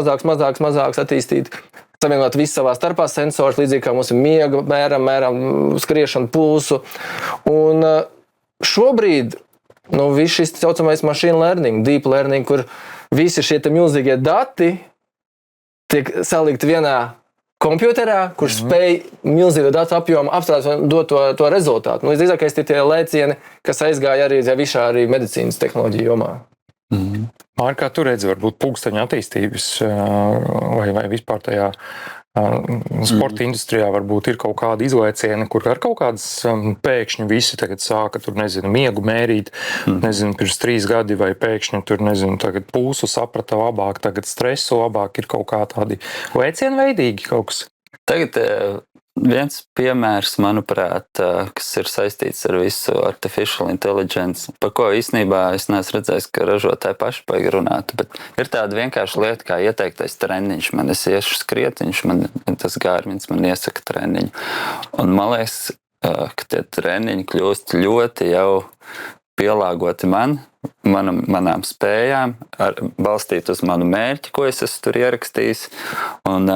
attīstīt, savienot visu savā starpā sensors, līdzīgi kā mums ir miega, mēram skriešanu, pulsu. Un šobrīd, viss šis saucamais machine learning, deep learning, kur visi šie milzīgie dati tiek salikt vienā kompjuterā, kurš spēj milzīgu datu apjomu apstrādāt un dot to rezultātu. Visdrīzākais tie lēcieni, kas aizgāja arī visā arī medicīnas tehnoloģiju jomā. Māri, kā tu redzi, varbūt pulksteņu attīstības vai vispār tajā sporta industrijā varbūt ir kaut kāda izlaiciena, kur ar kaut kādas pēkšņi visi tagad sāka tur, miegu mērīt, pirms 3 gadi vai pēkšņi tur, tagad pulsu saprata labāk, tagad stresu labāk, ir kaut kā tādi lēcienveidīgi kaut kas. Tagad viens piemērs, manuprāt, kas ir saistīts ar visu artificial intelligence, par ko īstenībā es neesmu redzējis, ka ražotāji paši paigi runātu, bet ir tāda vienkārša lieta, kā ieteiktais treniņš. Man es iešu skrietiņš, tas Garmin man iesaka treniņu. Un man liekas, ka tie treniņi kļūst ļoti jau pielāgoti manām spējām, balstīt uz manu mērķi, ko es esmu tur ierakstījis. Un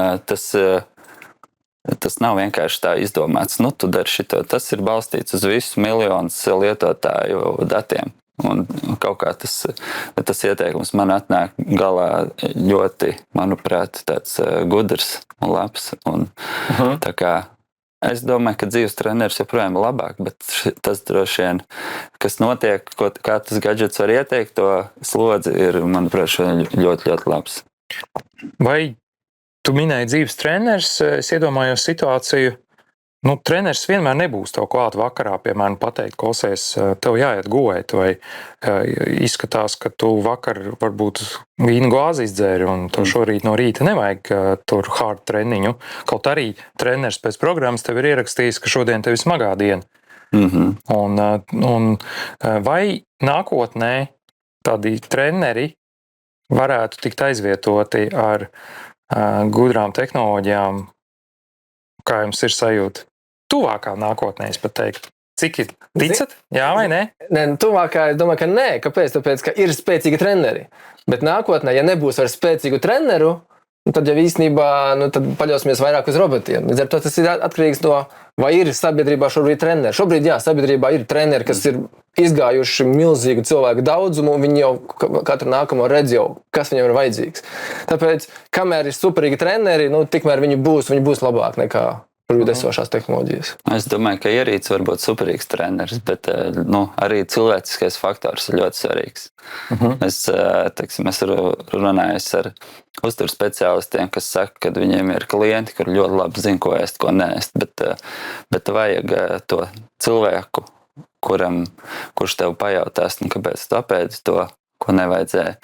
tas nav vienkārši tā izdomāts. Tu dari šito. Tas ir balstīts uz visu miljonus lietotāju datiem. Un kaut kā tas ieteikums man atnāk galā ļoti, manuprāt, tāds gudrs un labs. Un tā kā es domāju, ka dzīves treneris joprojām ir labāk, bet tas droši vien, kas notiek, kā tas gadžets var ieteikt, to slodzi ir, manuprāt, ļoti, ļoti labs. Vai tu minēji dzīves treneris, es iedomājos situāciju, treneris vienmēr nebūs tev klāt vakarā, piemēram, pateikt, klausies, tev jāiet gulēt, vai izskatās, ka tu vakar varbūt vīnu glāzi izdzēri, un tev šorīt no rīta nevajag tur hard treniņu. Kaut arī treneris pēc programmas tev ir ierakstījis, ka šodien tev ir smagā diena. Un vai nākotnē tādi treneri varētu tikt aizvietoti ar gudrām tehnoloģijām, kā jums ir sajūta? Tuvākā nākotnē, es pat teiktu. Cik ir? Ticat? Jā vai nē? Nē, tuvākā, es domāju, ka nē. Kāpēc? Tāpēc, ka ir spēcīgi treneri. Bet nākotnē, ja nebūs ar spēcīgu treneru, tad jau īstenībā tad paļausimies vairāk uz robotiem. Līdz ar to tas ir atkarīgs no, vai ir sabiedrībā šobrīd treneri. Šobrīd, jā, sabiedrībā ir treneri, kas ir izgājuši milzīgu cilvēku daudzumu, un viņi jau katru nākamo redz jau, kas viņam ir vajadzīgs. Tāpēc, kamēr ir superīgi treneri, tikmēr viņi būs labāk nekā esošās tehnoloģijas. Es domāju, ka ierīce var būt superīgs treneris, bet arī cilvēciskais faktors ir ļoti svarīgs. Es runājos ar uzturu speciālistiem, kas saka, ka viņiem ir klienti, kur ļoti labi zina, ko ēst, ko neēst, bet vajag to cilvēku, kurš tev pajautās, kāpēc tu apēdi to, ko nevajadzēja.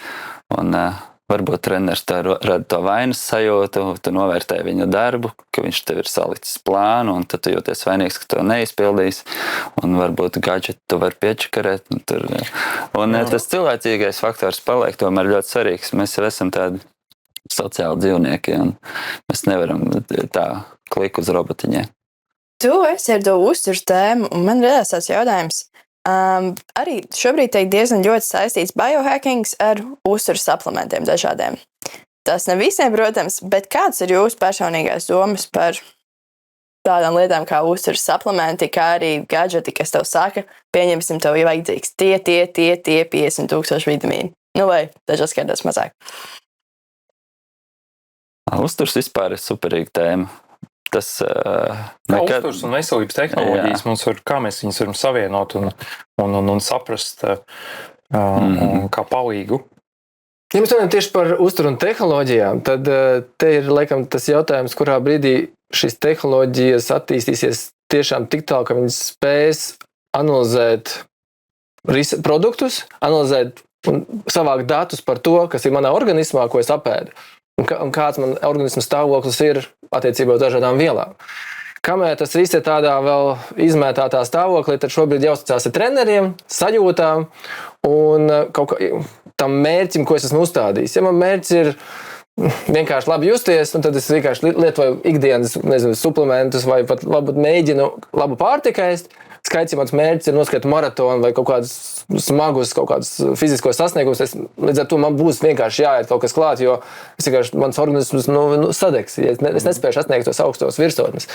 Un varbūt treneris rada to vainas sajūtu, tu novērtē viņa darbu, ka viņš tev ir salicis plānu, un tad tu jūties vainīgs, ka to neizpildīs, un varbūt gadžetu tu vari piečakarēt. Tas cilvēcīgais faktors paliek tomēr ļoti svarīgs. Mēs jau esam tādi sociāli dzīvnieki, un mēs nevaram tā kliku uz robotiņiem. Tu esi ar to uzturs tēmu, un man radās tāds jautājums. Arī šobrīd tiek diezgan ļoti saistīts biohackings ar uzturs suplementiem dažādiem. Tas ne visiem, protams, bet kāds ir jūsu personīgais domas par tādām lietām kā uzturs suplementi, kā arī gadžeti, kas tev saka, pieņemsim, tev ir vajadzīgs tie 50,000 vitamīni. Vai dažās kārtās mazāk. Uzturs vispār ir superīga tēma. Tas uzturs un veselības tehnoloģijas mums kā mēs viņus varam savienot un saprast kā palīgu. Ja mēs runājam tieši par uzturu un tehnoloģijām, tad te ir laikam tas jautājums, kurā brīdī šīs tehnoloģijas attīstīsies tiešām tik tālu, ka viņas spēs analīzēt produktus, analīzēt un savākt datus par to, kas ir manā organismā, ko es apēdu. Un kāds man organisma stāvoklis ir attiecībā uz dažādām vielām. Kamēr tas viss ir tādā vēl izmētātā stāvoklī, tad šobrīd jāuzticās ar treneriem, sajūtām un kaut kā tam mērķim, ko es esmu uzstādījis. Ja man mērķis ir vienkārši labi justies, tad es vienkārši lietoju ikdienas, suplementus vai pat mēģinu labu pārtiku ēst. Skaits, ja mans mērķis ir noskriet maratonu vai kaut kādus smagus, kaut kādus fiziskos sasniegumus, līdz ar to man būs vienkārši jāiet kaut kas klāt, jo mans organisms sadegs, ja es nespēju sasniegt tos augstos virsotnes.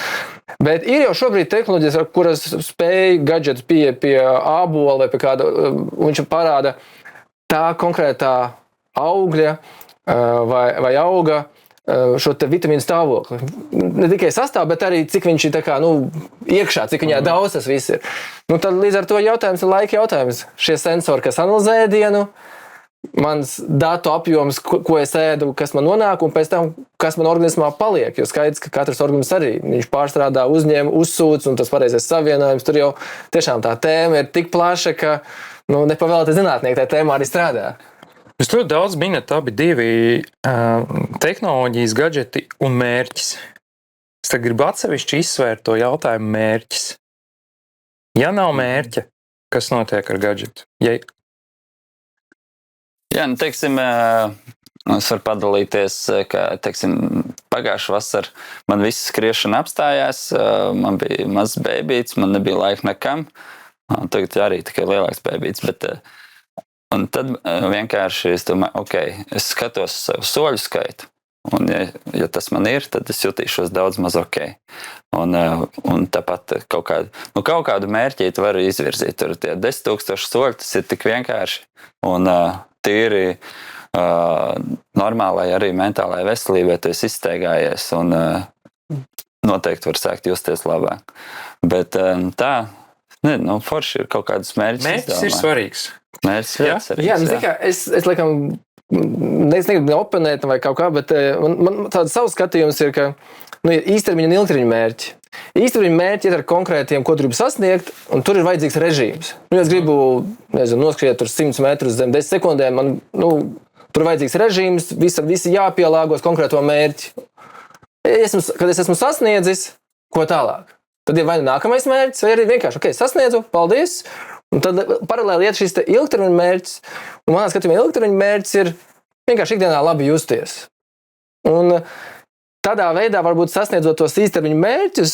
Bet ir jau šobrīd tehnoloģijas, kuras spēj gadžetu pie ābola vai pie kāda, viņš parāda tā konkrētā augļa vai auga šo te vitamīnu stāvokli. Ne tikai sastāv, bet arī cik viņš ir tā kā, iekšā, cik viņā daudz tas viss ir. Tad līdz ar to jautājums ir laika jautājums. Šie sensori, kas analizē ēdienu, mans datu apjoms, ko es ēdu, kas man nonāk, un pēc tam, kas man organismā paliek. Jo skaidrs, ka katrs organisms arī, viņš pārstrādā, uzņem, uzsūc, un tas pareizais savienojums. Tur jau tiešām tā tēma ir tik plaša, ka nepavēlēti zinātnieki tā tēmā arī strādā. Jūs ļoti daudz minat abi divi tehnoloģijas, gadžeti un mērķis. Es tagad gribu atsevišķi izsvērt to jautājumu mērķis. Ja nav mērķa, kas notiek ar gadžetu? Jā, teiksim, es varu padalīties, ka, teiksim, pagājušā vasara man viss skriešana apstājās, man bija mazs bēbīts, man nebija laika nekam. Tagad arī tikai lielāks bēbīts, bet un tad vienkārši es domāju, es skatos savu soļu skaitu, un ja tas man ir, tad es jutīšos daudz maz Un tāpat kaut kādu mērķīti varu izvirzīt. Tur tie 10,000 soļi, tas ir tik vienkārši. Un tīri normālai arī mentālai veselībai tu esi izsteigājies un noteikti var sākt justies labāk. Bet forši ir kaut kādas mērķis. Mērķis ir svarīgs. Es laikam negribu oponēt vai kaut kā, bet man tāds savs skatījums ir, ka ir īstermiņa un ilgtermiņa mērķi. Īstermiņa mērķi ir ar konkrētiem, ko tu gribi sasniegt, un tur ir vajadzīgs režīms. Ja es gribu, noskriet tur 100 metrus zem 10 sekundēm, tur ir vajadzīgs režīms, visi jāpielāgos konkrēto mērķi. Kad es esmu sasniedzis, ko tālāk? Tad ir vai nākamais mērķis, vai arī vienkārši, sasniedzu, paldies. Un tad paralēli iet šis ilgtermiņa mērķis. Un manā skatījumā ilgtermiņa mērķis ir vienkārši ikdienā labi justies. Un tādā veidā, varbūt sasniedzot tos īstermiņa mērķus,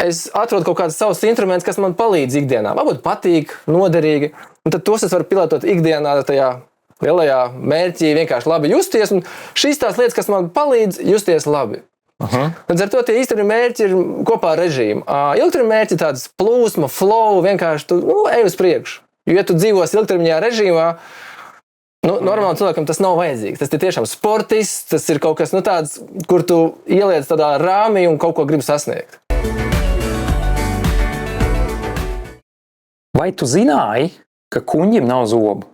es atrodu kaut kādus savus instrumentus, kas man palīdz ikdienā. Varbūt patīk, noderīgi. Un tad tos es varu pilotot ikdienā tajā lielajā mērķī vienkārši labi justies. Un šīs tās lietas, kas man palīdz justies labi. Līdz ar to tie īstermiņa mērķi ir kopā ar režīmu. Ilgtermiņa mērķi ir tāds plūsma, flow, vienkārši tu ej uz priekšu. Jo, ja tu dzīvos ilgtermiņā režīmā, normāli cilvēkam tas nav vajadzīgs. Tas ir tiešām sportists, tas ir kaut kas tāds, kur tu ieliec tādā rāmī un kaut ko gribi sasniegt. Vai tu zināji, ka kuņģim nav zobu?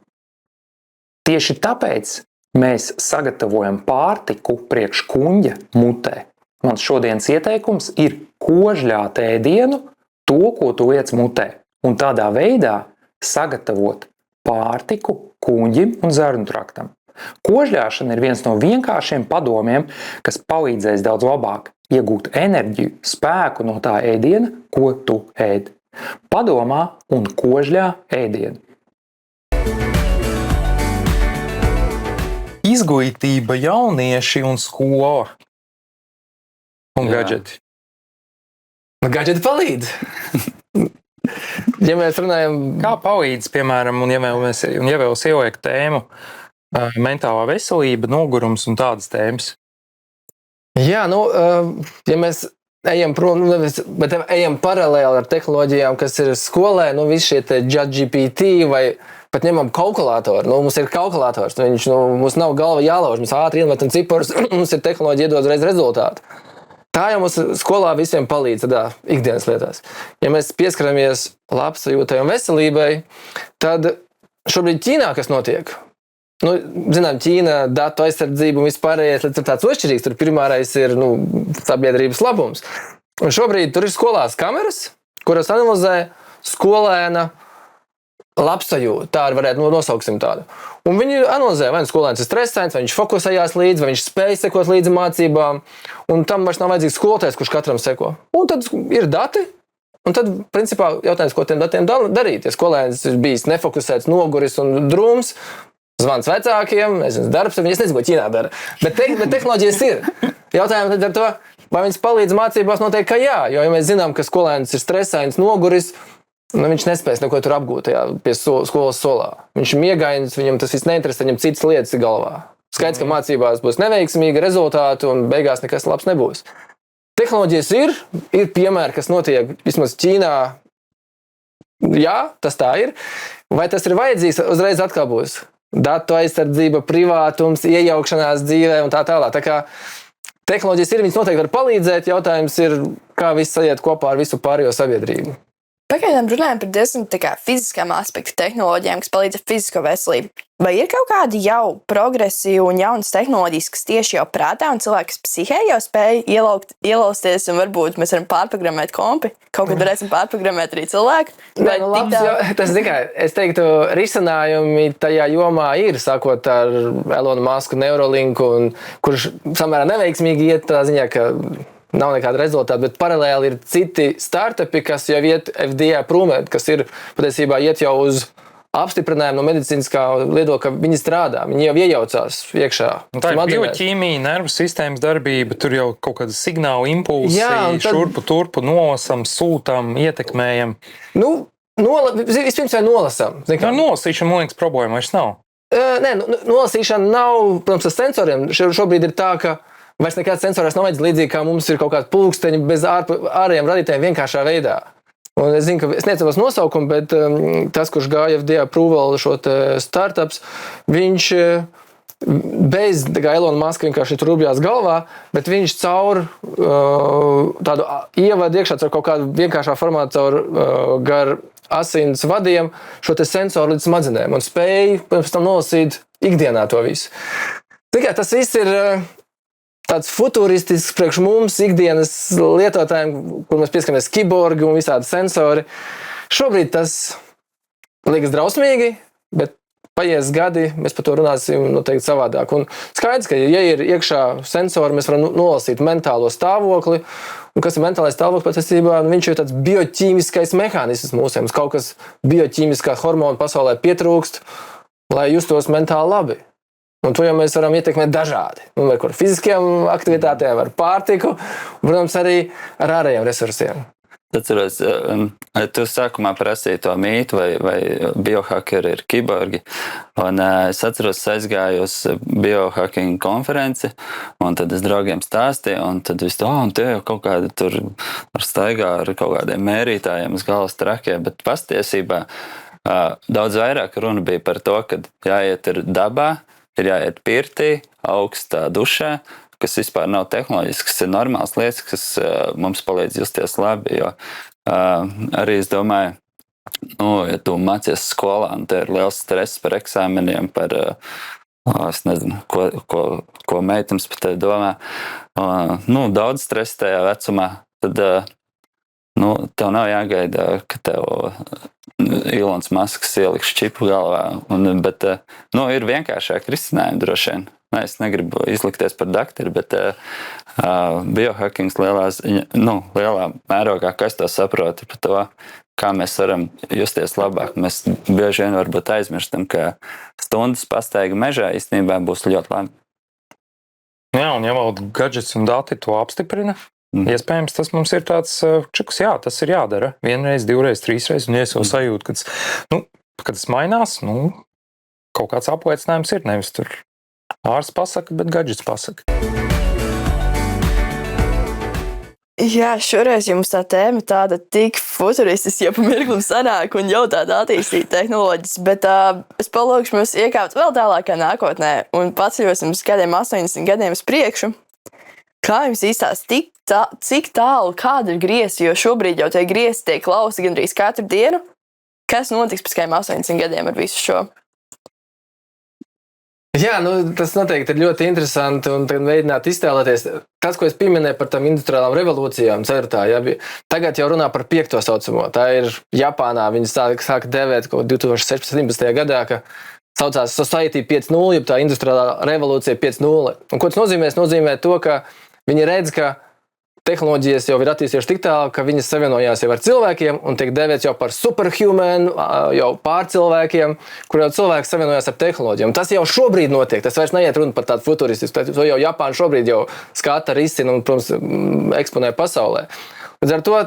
Tieši tāpēc mēs sagatavojam pārtiku priekš kuņģa mutē. Mans šodienas ieteikums ir kožļāt ēdienu to, ko tu liec mutē. Un tādā veidā sagatavot pārtiku kuņģim un zarnu traktam. Kožļāšana ir viens no vienkāršiem padomiem, kas palīdzēs daudz labāk iegūt enerģiju, spēku no tā ēdiena, ko tu ēd. Padomā un kožļā ēdienu. Izglītība, jaunieši un skola. Un gadžeti. Gadžeti palīdz. Ja mēs runājam, Kā palīdz, piemēram, un ja vēl ieliek tēmu mentālā veselība, nogurums un tādas tēmas? jā, ja mēs ejam prom, bet ejam paralēli ar tehnoloģijām, kas ir skolē, visi šie te ChatGPT vai pat ņemam kalkulātoru. Mums ir kalkulators, mums nav galva jālauž, mēs ātri iemetam ciparus, mums ir tehnoloģija iedod uzreiz rezultātu. Tā jau mums skolā visiem palīdz tādā ikdienas lietās. Ja mēs pieskaramies labsajūtai un veselībai, tad šobrīd Ķīnā, kas notiek? Zinām, Ķīna, datu aizsardzība un vispārējais ir tāds ošķirīgs. Tur pirmārais ir sabiedrības labums. Un šobrīd tur ir skolās kameras, kuras analizē skolēna labsajūtu. Tā arī varētu nosauksim tādu. Un viņi analizē, vai skolēns ir stresains, vai viņš fokusējās līdzi, vai viņš spēj sekot līdzi mācībām. Un tam vairs nav vajadzīgs skolotājs, kurš katram seko. Un tad ir dati. Un tad, principā, jautājums, ko tiem datiem darīt. Ja skolēns ir bijis nefokusēts, noguris un drūms, zvans vecākiem, darbs, es nezinu, ko Ķīnā dara. Bet tehnoloģijas ir. Jautājums tad ar to, vai viņas palīdz mācībās, noteikti, ka jā. Jo, ja mēs zinām, ka skolēns ir stresains, noguris, viņš nespēs neko tur apgūt pie skolas solā. Viņš ir miegains, viņam tas viss neinteresē, viņam citas lietas ir galvā. Skaidrs, ka mācībās būs neveiksmīga rezultāti un beigās nekas labs nebūs. Tehnoloģijas ir piemēri, kas notiek vismaz Ķīnā. Jā, tas tā ir. Vai tas ir vajadzīgs? Uzreiz atkal būs datu aizsardzība, privātums, iejaukšanās dzīvē un tā tālāk. Tā kā tehnoloģijas ir, viņas noteikti var palīdzēt. Jautājums ir, kā viss sajiet kopā ar visu pārējo sabiedrību. Pagaidām runājam par diezgan fiziskām aspektu tehnoloģijām, kas palīdz ar fizisko veselību. Vai ir kaut kādi jau progresi un jaunas tehnoloģijas, kas tieši jau prātā un cilvēks psihē jau spēj ielausties un varbūt mēs varam pārprogrammēt kompi? Kaut kad varēsim pārprogrammēt arī cilvēku? Tas tikai, es teiktu, risinājumi tajā jomā ir, sākot ar Elonu Musku Neuralinku, kurš samērā neveiksmīgi iet tā ziņā, ka nav nekāda rezultāta, bet paralēli ir citi startupi, kas jau iet FDA aprūmēt, kas ir patiesībā iet jau uz apstiprinājumu no medicīniskā viedokļa, ka viņi strādā, viņi jau iejaucās iekšā. Tā ir bioķīmija, nervu sistēmas darbība, tur jau kaut kāda signāla impulsi, šurpu, turpu, nolasam, sūtam, ietekmējam. Vispirms vai nolasam. Nolasīšana, man liekas, problēma vairs nav. Nē, nolasīšana nav, protams, ar sensoriem. Šobrīd ir tā, ka vairs nekāds sensors nav vajadzīgs, līdzīgi kā mums ir kaut kāds pulksteņi bez ārējiem radītājiem vienkāršā veidā. Un es zinu, ka es neatceros nosaukumu, bet tas, kurš gāja FDA approval šo startups, viņš bez Elona Muska vienkārši tur rubjās galvā, bet viņš caur tādu ievadu iekšā, caur kaut kādu vienkāršā formātu, caur gar asins vadiem šo te sensoru līdz smadzenēm un spēja pēc tam nolasīt ikdienā to visu. Tikai tas viss ir tāds futuristisks priekš mums, ikdienas lietotājiem, kur mēs pieskamies kiborgi un visādi sensori. Šobrīd tas liekas drausmīgi, bet paies gadi, mēs par to runāsim noteikti savādāk. Un skaidrs, ka ja ir iekšā sensori, mēs varam nolasīt mentālo stāvokli. Un kas ir mentālais stāvoklis patiesībā? Viņš ir tāds bioķīmiskais mehānisms mūsiem. Kaut kas bioķīmiskā hormona pasaulē pietrūkst, lai justos mentāli labi. Un to jau mēs varam ietekmēt dažādi. Ar fiziskiem aktivitātēm, ar pārtiku, un, protams, arī ar ārējiem resursiem. Atceros, tu sākumā prasīji to mītu, vai biohackeri ir kiborgi. Un es atceros, aizgāju uz biohacking konferenci, un tad es draugiem stāstīju, un tad viss un tie jau kaut kādi tur ar staigā ar kaut kādiem mērītājiem uz galvas trakiem, bet pastiesībā daudz vairāk runa bija par to, ka jāiet ir dabā, ir jāiet pirtī, augstā dušā, kas vispār nav tehnoloģisks, kas ir normāls lietas, kas mums palīdz justies labi, jo arī es domāju, ja tu mācies skolā un te ir liels stress par eksāmeniem, par, es nezinu, ko meitams par tevi domā, daudz stresa tajā vecumā, tad tev nav jāgaida, ka tev Ilons Masks ieliks čipu galvā, bet ir vienkāršāk risinājumi droši vien. Es negribu izlikties par dakteru, bet biohackings lielā mērogā, kas to saprot, par to, kā mēs varam justies labāk. Mēs bieži vien varbūt aizmirstam, ka stundas pastaiga mežā īstenībā būs ļoti labi. Jā, un ja vēl gadgets un dati to apstiprina, iespējams, tas mums ir tāds čuks, jā, tas ir jādara. Vienreiz, divreiz, trīsreiz, un es jau sajūtu, kad tas mainās, kaut kāds apliecinājums ir, nevis tur ārsts pasaka, bet gadgets pasaka. Jā, šoreiz jums tā tēma tāda tik futuristiska, ja pa mirklim sanāk un jau tāda attīstīta tehnoloģijas, bet es palūkšu mums iekāpt vēl tālākā nākotnē un paceļosim uz kādiem 80 gadiem uz priekšu. Kā jums izstāst, cik tālu kāda ir griesi, jo šobrīd jau tie griesi tiek klausti gandrīz katru dienu? Kas notiks pēc kādiem 80 gadiem ar visu šo? Jā, tas noteikti ir ļoti interesanti un mēģināt iztēloties. Tas, ko es pieminēju par tām industriālām revolūcijām, tagad jau runā par 5. saucamo. Tā ir Japānā, viņi sāka devēt 2016. gadā, ka saucās Society 5.0, jeb tā industriālā revolūcija 5.0. Un ko tas nozīmē? Tas nozīmē to, ka viņi redz, ka tehnoloģijas jau ir attīstījušas tik tālu, ka viņas savienojās jau ar cilvēkiem un tiek dēvēts jau par superhuman, jau pārcilvēkiem, kur jau cilvēks savienojās ar tehnoloģijām. Tas jau šobrīd notiek, tas vairs neiet runa par tādu futuristisku, to jau Japāna šobrīd jau skata, risina un, protams, eksponē pasaulē. Līdz ar to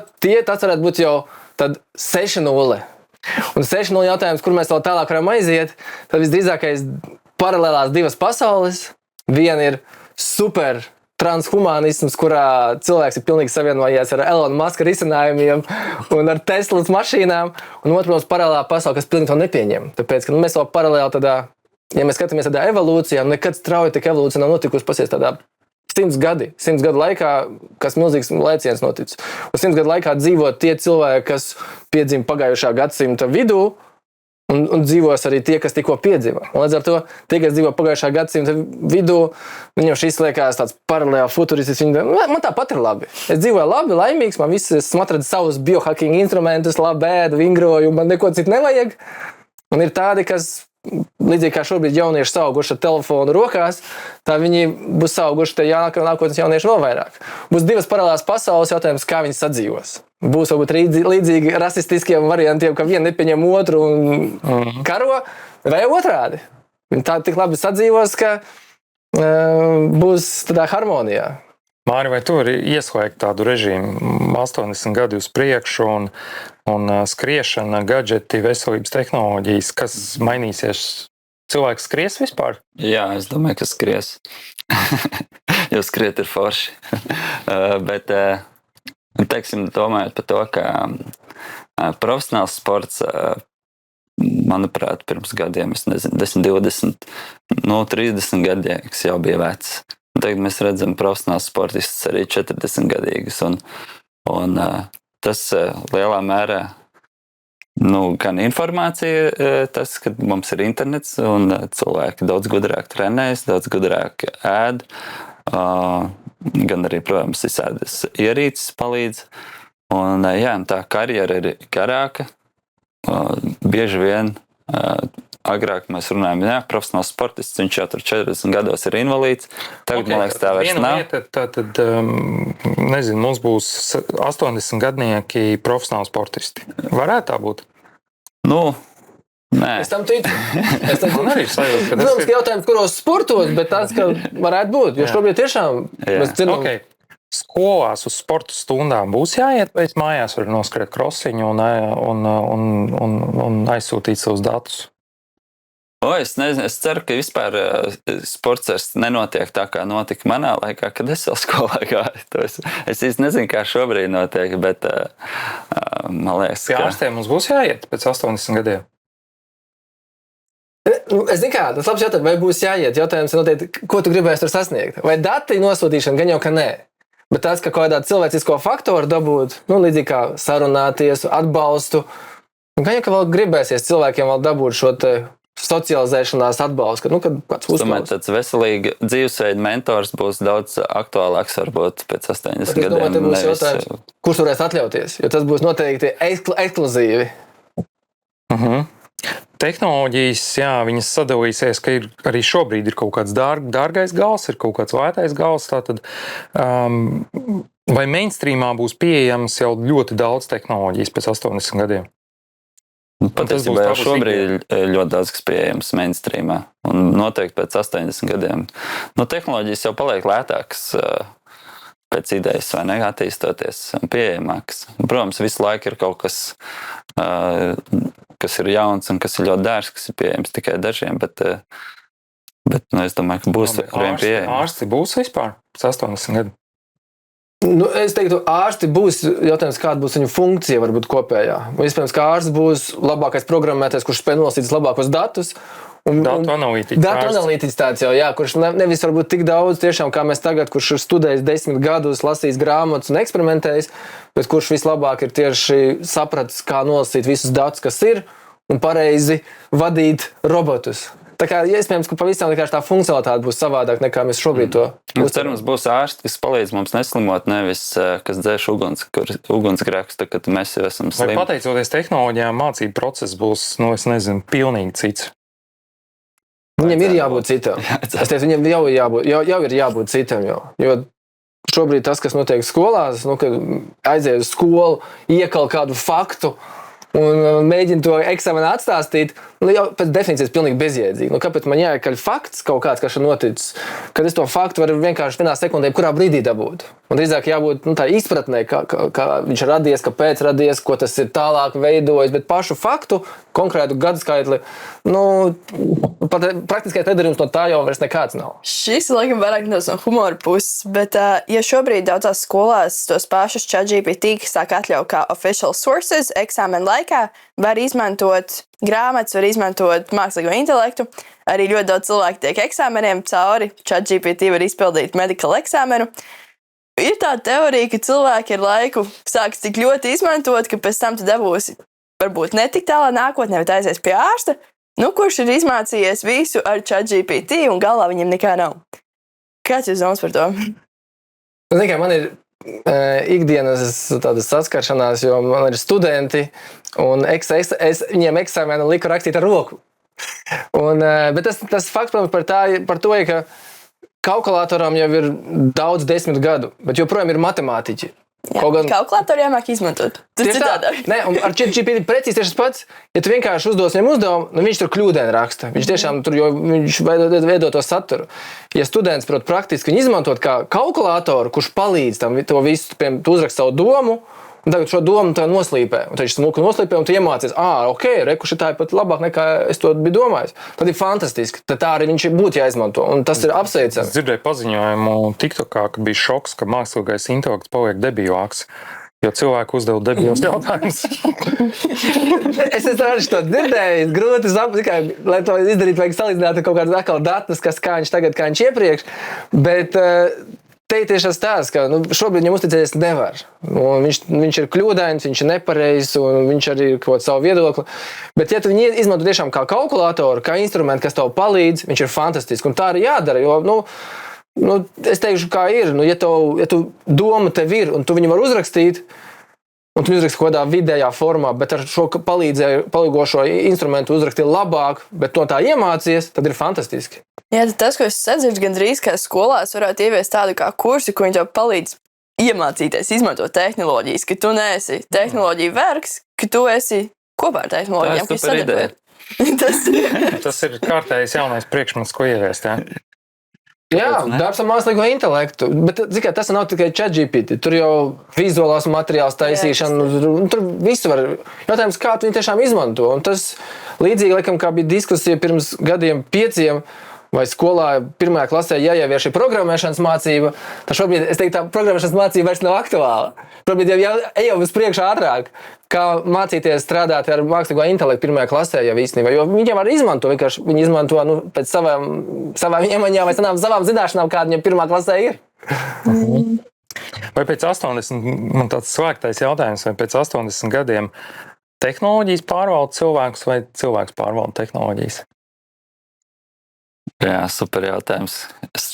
tas varētu būt jau tad 6.0. Un 6.0 jautājums, kur mēs vēl tālāk varam aiziet, tad visdrīzākais paralēlās divas pasaules. Viena ir super transhumanisms, kurā cilvēks ir pilnīgi savienojies ar Elona Muska risinājumiem un ar Teslas mašīnām, un otrs, protams, paralēlā pasaule, kas pilnīgi to nepieņem. Tāpēc, ka mēs vēl paralēli tādā, ja mēs skatāmies tādā evolūcijā, nekad strauji tik evolūcija nav notikusi pasies tādā 100 gadu laikā, kas milzīgs lēciens noticis. Un 100 gadu laikā dzīvo tie cilvēki, kas piedzima pagājušā gadsimta vidū, un dzīvos arī tie, kas tikko piedzima. Un līdz ar to tie, kas dzīvo pagājušā gadsimta vidū, viņam šis liekas tāds paralēli futuristisks. Man tāpat ir labi. Es dzīvoju labi, laimīgs, man viss, esmu atradis savus biohacking instrumentus, labi ēdu, vingroju, man neko citu nevajag. Un ir tādi, kas līdzīgi kā šobrīd jaunieši sauguši ar telefonu rokās, tā viņi būs sauguši te nākotnes jaunieši vēl vairāk. Būs divas paralēlās pasaules, jautājums, kā viņi sadzīvos. Būs varbūt līdzīgi rasistiskiem variantiem, ka viena nepieņem otru un karo, vai otrādi. Viņi tā tik labi sadzīvos, ka būs tādā harmonijā. Māri, vai tu vari ieslēgt tādu režīmu 80 gadu uz priekšu un skriešana, gadžeti, veselības tehnoloģijas, kas mainīsies? Cilvēks skries vispār? Jā, es domāju, ka skries. Jo skriet ir forši. Bet, teiksim, domājot par to, ka profesionāls sports, manuprāt, pirms gadiem, es nezinu, 10, 20, 30 gadiem, kas jau bija vecs. Tagad mēs redzam profesionāls sportists arī 40 gadīgus. Un tas lielā mērā, gan informācija, tas, ka mums ir internets un cilvēki daudz gudrāk trenējas, daudz gudrāk ēd, gan arī, protams, visādas ierīces palīdz. Un tā karjera ir garāka. Bieži vien agrāk mēs runājam, profesionāls sportists, viņš jau tur 40 gados ir invalīds. Tagad, man liekas, tā vairs nav. Tad, nezinu, mums būs 80 gadnieki profesionāli sportisti. Varētu tā būt? Nē. Es tam ticu. Man arī sajūta, ka Protams, ka jautājums, kuros sportos, bet tāds, ka varētu būt. Jo šobrīd tiešām mēs dzirdam. Okay. Skolās uz sporta stundām būs jāiet, vai es mājās varu noskriet krosiņu un aizsūtīt savus datus? Es nezinu, es ceru, ka vispār sports nenotiek tā, kā notika manā laikā, kad es vēl skolā gāju. Es īsti nezinu, kā šobrīd notiek, bet man liekas, ka... Pie ārstiem mums būs jāiet pēc 80 gadiem? Es zinu kā, tas labs jautājums, vai būs jāiet. Jautājums ir noteikti, ko tu gribēsi tur sasniegt? Vai dati nosūtīšana, gan jau, ka nē. Bet tas, ka kādā cilvēcisko faktoru dabūt, līdzīgi kā sarunāties, atbalstu, gan jau, ka vēl gribēsies cilvēkiem vēl dabūt šo te socializēšanās atbalsts, kad kāds Tomēr uzklaus. tāds veselīgi dzīvesveida mentors būs daudz aktuālāks varbūt pēc 80 Bet es domāju, gadiem. te būs jautājums, kurš varēs atļauties, jo tas būs noteikti ekskluzīvi. Tehnoloģijas, jā, viņas sadalīsies, ka arī šobrīd ir kaut kāds dārgais gals, ir kaut kāds lētais gals. Tātad, vai mainstreamā būs pieejams jau ļoti daudz tehnoloģijas pēc 80 gadiem? Patiesībā jau šobrīd ir ļoti daudz, kas pieejams mainstreamā. Un noteikti pēc 80 gadiem. Tehnoloģijas jau paliek lētākas pēc idejas, vai ne, attīstoties un pieejamākas. Protams, visu laiku ir kaut kas, kas ir jauns un kas ir ļoti dārgs, kas ir pieejams tikai dažiem, bet es domāju, ka būs arvien pieejami. Ārsti būs vispār pēc 80 gadiem? Es teiktu, ārsti būs jautājums, kāda būs viņu funkcija varbūt kopējā. Iespējams, ka ārsts būs labākais programmētājs, kurš spēj nolasīt labākos datus. Datu analītiķis. Datu analītiķis tāds jau, jā, kurš nevis varbūt tik daudz, tiešām kā mēs tagad, kurš ir studējis 10 gadus, lasījis grāmatas un eksperimentējis, bet kurš vislabāk ir tieši sapratis, kā nolasīt visus datus, kas ir, un pareizi vadīt robotus. Tā kā iespējams, ka pavisam tā funkcionalitāte būs savādāk nekā mēs šobrīd to Cerams, būs ārsti, kas palīdz mums neslimot, nevis kas dzēš ugunsgrēkus, kad mēs jau esam Vai slimi. pateicoties tehnoloģijām, mācību process būs, es nezinu, pilnīgi cits? Viņam ir jābūt citam. Es teicu, viņam jau ir jābūt citam. Jo šobrīd tas, kas notiek skolās, kad aiziet uz skolu, iekal kādu faktu un mēģina to eksāmenā atstāstīt, jau pēc definīcijas pilnīgi bezjēdzīgi. Kāpēc man jāiekaļ fakts kaut kāds, kas ir noticis, kad es to faktu varu vienkārši vienā sekundē, kurā brīdī dabūt. Un drīzāk jābūt tā izpratnē, kā viņš ir radies, kāpēc radies, ko tas ir tālāk veidojis, bet pašu faktu, konkrētu gadu skaitli, pat praktiskais nedarījums no tā jau vairs nekāds nav. Šis ir laikam vairāk no humora puses, bet ja šobrīd daudzās skolās tos pašus ChatGPT sāk atļaut kā official sources eksāmena laikā, var izmantot grāmatas, var izmantot mākslīgo intelektu. Arī ļoti daudz cilvēku tiek eksāmeniem cauri. ChatGPT var izpildīt medical eksāmenu. Ir tā teorija, ka cilvēki ar laiku sāks tik ļoti izmantot, ka pēc tam tu dabūsi varbūt ne tik tālā nākotnē, bet aizies pie ārsta, kurš ir izmācījies visu ar ChatGPT un galā viņam nekā nav. Kāds jūs domas par to? Man ir ikdienas tādas saskaršanās, jo man ir studenti, un es viņiem eksāmenu liku rakstīt ar roku. Bet tas fakts, protams, par to, ka kalkulātoram jau ir daudz 10 gadu, bet joprojām ir matemātiķi. Kalkulātori jāmāk izmantot. Tur citādāk. Un ar ChatGPT precīzi tieši tas pats. Ja tu vienkārši uzdos viņam uzdevumu, viņš tur kļūdaini raksta. Viņš tiešām tur viņš veido to saturu. Ja students prot praktiski viņu izmantot kā kalkulātoru, kurš palīdz tam to visu, piemēram, tu uzrakst savu domu, un tagad šo domu tā noslīpē. Un tad viņš smuku noslīpē, un tu iemācies, rekuši tā ir pat labāk nekā es to biju domājis. Tad ir fantastiski. Tad tā arī viņš būtu jāizmanto. Un tas ir apsveicami. Es dzirdēju paziņojumu TikTokā, ka bija šoks, ka mākslīgais intelekts paliek debilāks. Jo cilvēku uzdeva debilos jautājumus. Es arī to dzirdēju. Grūti saprast, lai to izdarītu, vajag salīdzināt ar kaut kādus atkal datus, kā viņš tagad, kā viņš iepriekš. Bet te ir tieši tas tās, ka šobrīd viņam uzticēties nevar. Viņš ir kļūdains, viņš ir nepareizs, un viņš arī ir kaut savu viedokli. Bet ja tu viņu izmanto tiešām kā kalkulātoru, kā instrumentu, kas tev palīdz, viņš ir fantastisks. Un tā arī jādara, jo, es teikšu, kā ir. Ja tu doma tev ir, un tu viņu var uzrakstīt, un tu uzraksti kaut kādā vidējā formā, bet ar šo palīgošo instrumentu uzraksti labāk, bet no tā iemācies, tad ir fantastiski. Jā, tas, ko es sadzirdu, gandrīz kā skolās varētu ieviest tādu kā kursi, ko viņi tev palīdz iemācīties, izmantot tehnoloģijas, ka tu neesi tehnoloģija vergs, ka tu esi kopā ar tehnoloģijām, kas sadarbē. Tas ir kārtējs jaunais priekšmets, ko ieviest, jā? Jā, darbs ar mākslīgo intelektu, bet tas nav tikai ChatGPT, tur jau vizuālās materiāls taisīšana, tur visu var. Jautājums, kā tu viņu tiešām izmanto, un tas līdzīgi, laikam, kā bija diskusija pirms gadiem 5, vai skolā 1. klasē jāievieš programmēšanas mācība, tad šobrīd, es teiktu, tā programmēšanas mācība vairs nav aktuāla. Šobrīd jau uz priekšu ātrāk, kā mācīties strādāt ar mākslīgo intelektu 1. klasē jau īstenībā, jo viņi var izmanto, vienkārši viņi izmanto pēc savām iemaņām vai savām zināšanām, kāda viņam 1. klasē ir. Vai pēc 80, man tāds slēgtais jautājums, vai pēc 80 gadiem tehnoloģijas pārvalda cilvēkus vai cilvēks pārvalda tehnoloģijas? Jā, super jautājums. Es,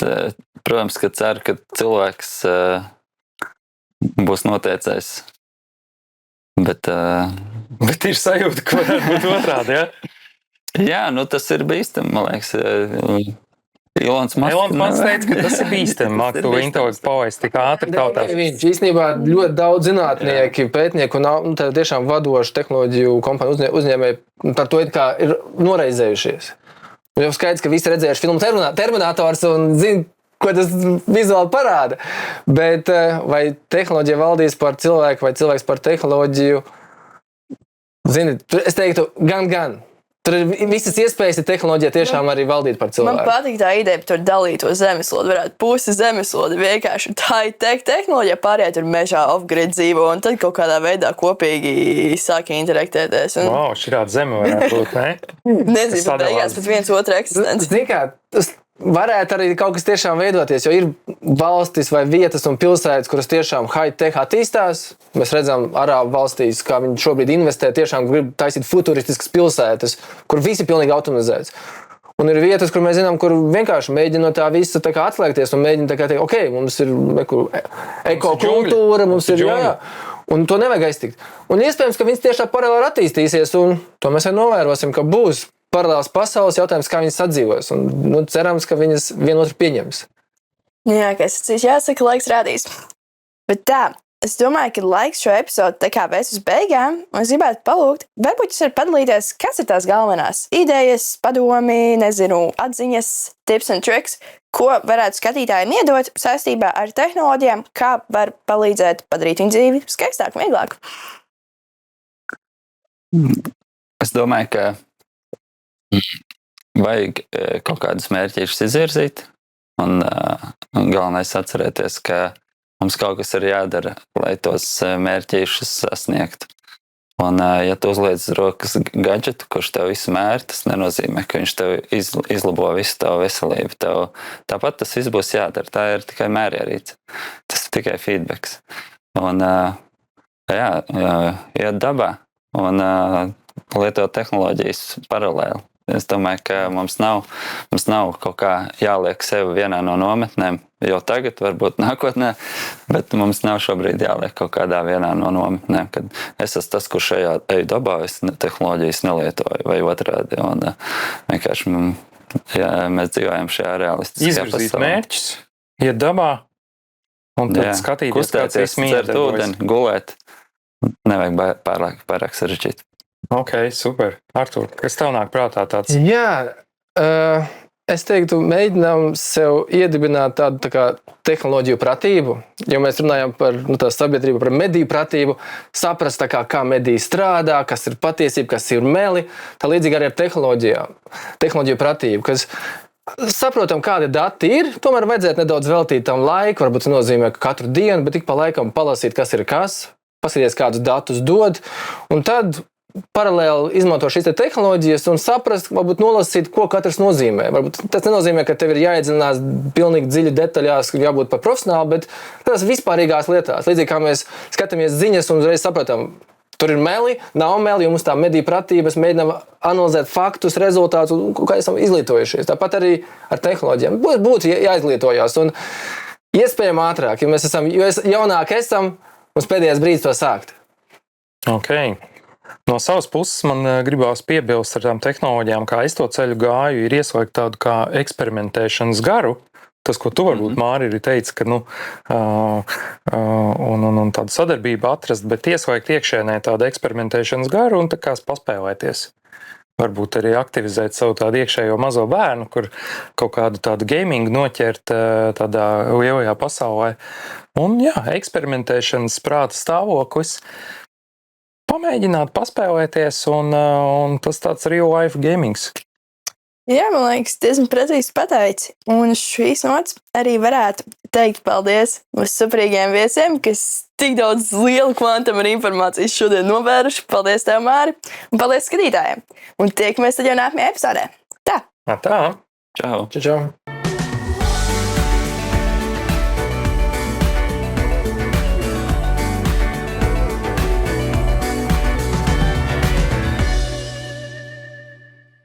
protams, ka ceru, ka cilvēks būs noteicējis. Bet ir sajūta, ka varētu būt otrādi, ja? jā, tas ir bīstami, man liekas. Elons Musk teica, ka tas ir bīstami. Māktu intelektu pavaist tik ātri tautās. Viņš īstenībā ļoti daudz zinātnieki, pētnieki un tiešām vadoši tehnoloģiju kompāniju uzņēmēji par to ir noraizējušies. Jau skaidrs, ka visi redzējuši filmu Terminators un zina, ko tas vizuāli parāda. Bet vai tehnoloģija valdīs par cilvēku vai cilvēks par tehnoloģiju? Zini, es teiktu, gan. Tur ir visas iespējas, ja tehnoloģija tiešām arī valdīt par cilvēku. Man patīk tā ideja, ka tur dalīto zemeslodi. Varētu pusi zemeslodi vienkārši tā ir tehnoloģija, pārējie tur mežā off-grid dzīvo un tad kaut kādā veidā kopīgi sāk interaktēties. Wow, šāda zeme varētu būt, ne? Nezinu, bet beigās pat viens otru eksistenci. Zini kā, tas varētu arī kaut kas tiešām veidoties, jo ir valstis vai vietas un pilsētas, kuras tiešām high-tech attīstās. Mēs redzam Arābu valstīs, kā viņi šobrīd investē, tiešām grib taisīt futuristiskas pilsētas, kur visi pilnīgi automatizēts. Un ir vietas, kur mēs zinām, kur vienkārši mēģina no tā visa tā kā atslēgties un mēģina tā kā teikt, ok, mums ir ekokultūra, mums ir jā. Un to nevajag aiztikt. Un iespējams, ka viņas tiešām paralēli attīstīsies, un to mēs arī novērosim, ka būs paralēls pasaules jautājums, kā viņas sadzīvos. Un cerams, ka viņas vienotru pieņems. Jā, kā es teicu, jāsaka, laiks rādīs. Bet tā, es domāju, ka laiks šo epizodu tā kā vēs uz beigām, un es gribētu palūgt, varbūt jūs varat padalīties, kas ir tās galvenās idejas, padomi, nezinu, atziņas, tips un tricks, ko varētu skatītājiem iedot saistībā ar tehnoloģijām, kā var palīdzēt padarīt viņu dzīvi skaistāku, vieglāku. Es domāju, ka vajag kaut kādus mērķīšus izvirzīt, un galvenais atcerēties, ka mums kaut kas ir jādara, lai tos mērķīšus sasniegtu. Un, ja tu uzliec uz rokas gadžetu, kurš tev visu mēr, tas nenozīmē, ka viņš tev izlabo visu tavu veselību. Tāpat tas viss būs jādara. Tā ir tikai mērierīce. Tas ir tikai feedbacks. Un, iet dabā un lietot tehnoloģijas paralēli. Es domāju, ka mums nav kaut kā jāliek sevi vienā no nometnēm, jau tagad, varbūt nākotnē, bet mums nav šobrīd jāliek kaut kādā vienā no nometnēm, kad es esmu tas, kurš eju dabā, es tehnoloģijas nelietoju vai otrādi. Un vienkārši mēs dzīvojam šajā realistiskajā pasaulē. Izvirzīt mērķus, iet dabā un tad skatīties, kāds ir dzert ūdeni, gulēt. Nevajag pārāk sarežģīt. Ok, super. Artur, kas tev nāk prātā tāds? Jā, es teiktu, mēģinām sev iedibināt tādu tā kā tehnoloģiju pratību, jo mēs runājam par sabiedrību, par mediju pratību, saprast kā mediji strādā, kas ir patiesība, kas ir meli, tā līdzīgi arī ar tehnoloģiju pratību, kas saprotam, kādi dati ir, tomēr vajadzētu nedaudz veltīt tam laiku, varbūt tas nozīmē, ka katru dienu, bet tik pa laikam palasīt, kas ir kas, paskatīties, kādus datus dod, un tad paralēli izmanto šīs tehnoloģijas un saprast, varbūt nolasīt, ko katrs nozīmē. Varbūt tas nenozīmē, ka tev ir jāiedzinās pilnīgi dziļi detaļās, jābūt par profesionāli, bet tās vispārīgās lietās. Līdzīgi kā mēs skatāmies ziņas un uzreiz sapratam, tur ir meli, nav meli, un mums tā mediju pratības mēģinām analizēt faktus, rezultātus, un kā esam izglītojušies. Tāpat arī ar tehnoloģijām. Būtu jāizglītojās un iespējami ātrāk, jo jaunāk esam, mums pēdējais brīdis to sākt. Ok. No savas puses man gribās piebilst ar tām tehnoloģijām, kā es to ceļu gāju, ir ieslēgt tādu kā eksperimentēšanas garu. Tas, ko tu varbūt, Māri, ir teicis, ka un tādu sadarbību atrast, bet ieslēgt iekšēnē tādu eksperimentēšanas garu un tā kā paspēlēties. Varbūt arī aktivizēt savu tādu iekšējo mazo bērnu, kur kaut kādu tādu gamingu noķert tādā lielajā pasaulē. Un jā, eksperimentēšanas prāta stāvoklis. Pamēģināt, paspēlēties, un tas tāds real life gamings. Jā, man liekas, diezgan precīzi pateici. Un šīs nots arī varētu teikt paldies mūsu superīgiem viesiem, kas tik daudz lielu kvantumu ar informācijas šodien novēruši. Paldies tev, Māri, un paldies skatītājiem. Un tiekamies tad jau nākamajā epizodē. Tā! Tā! Čau! Čau!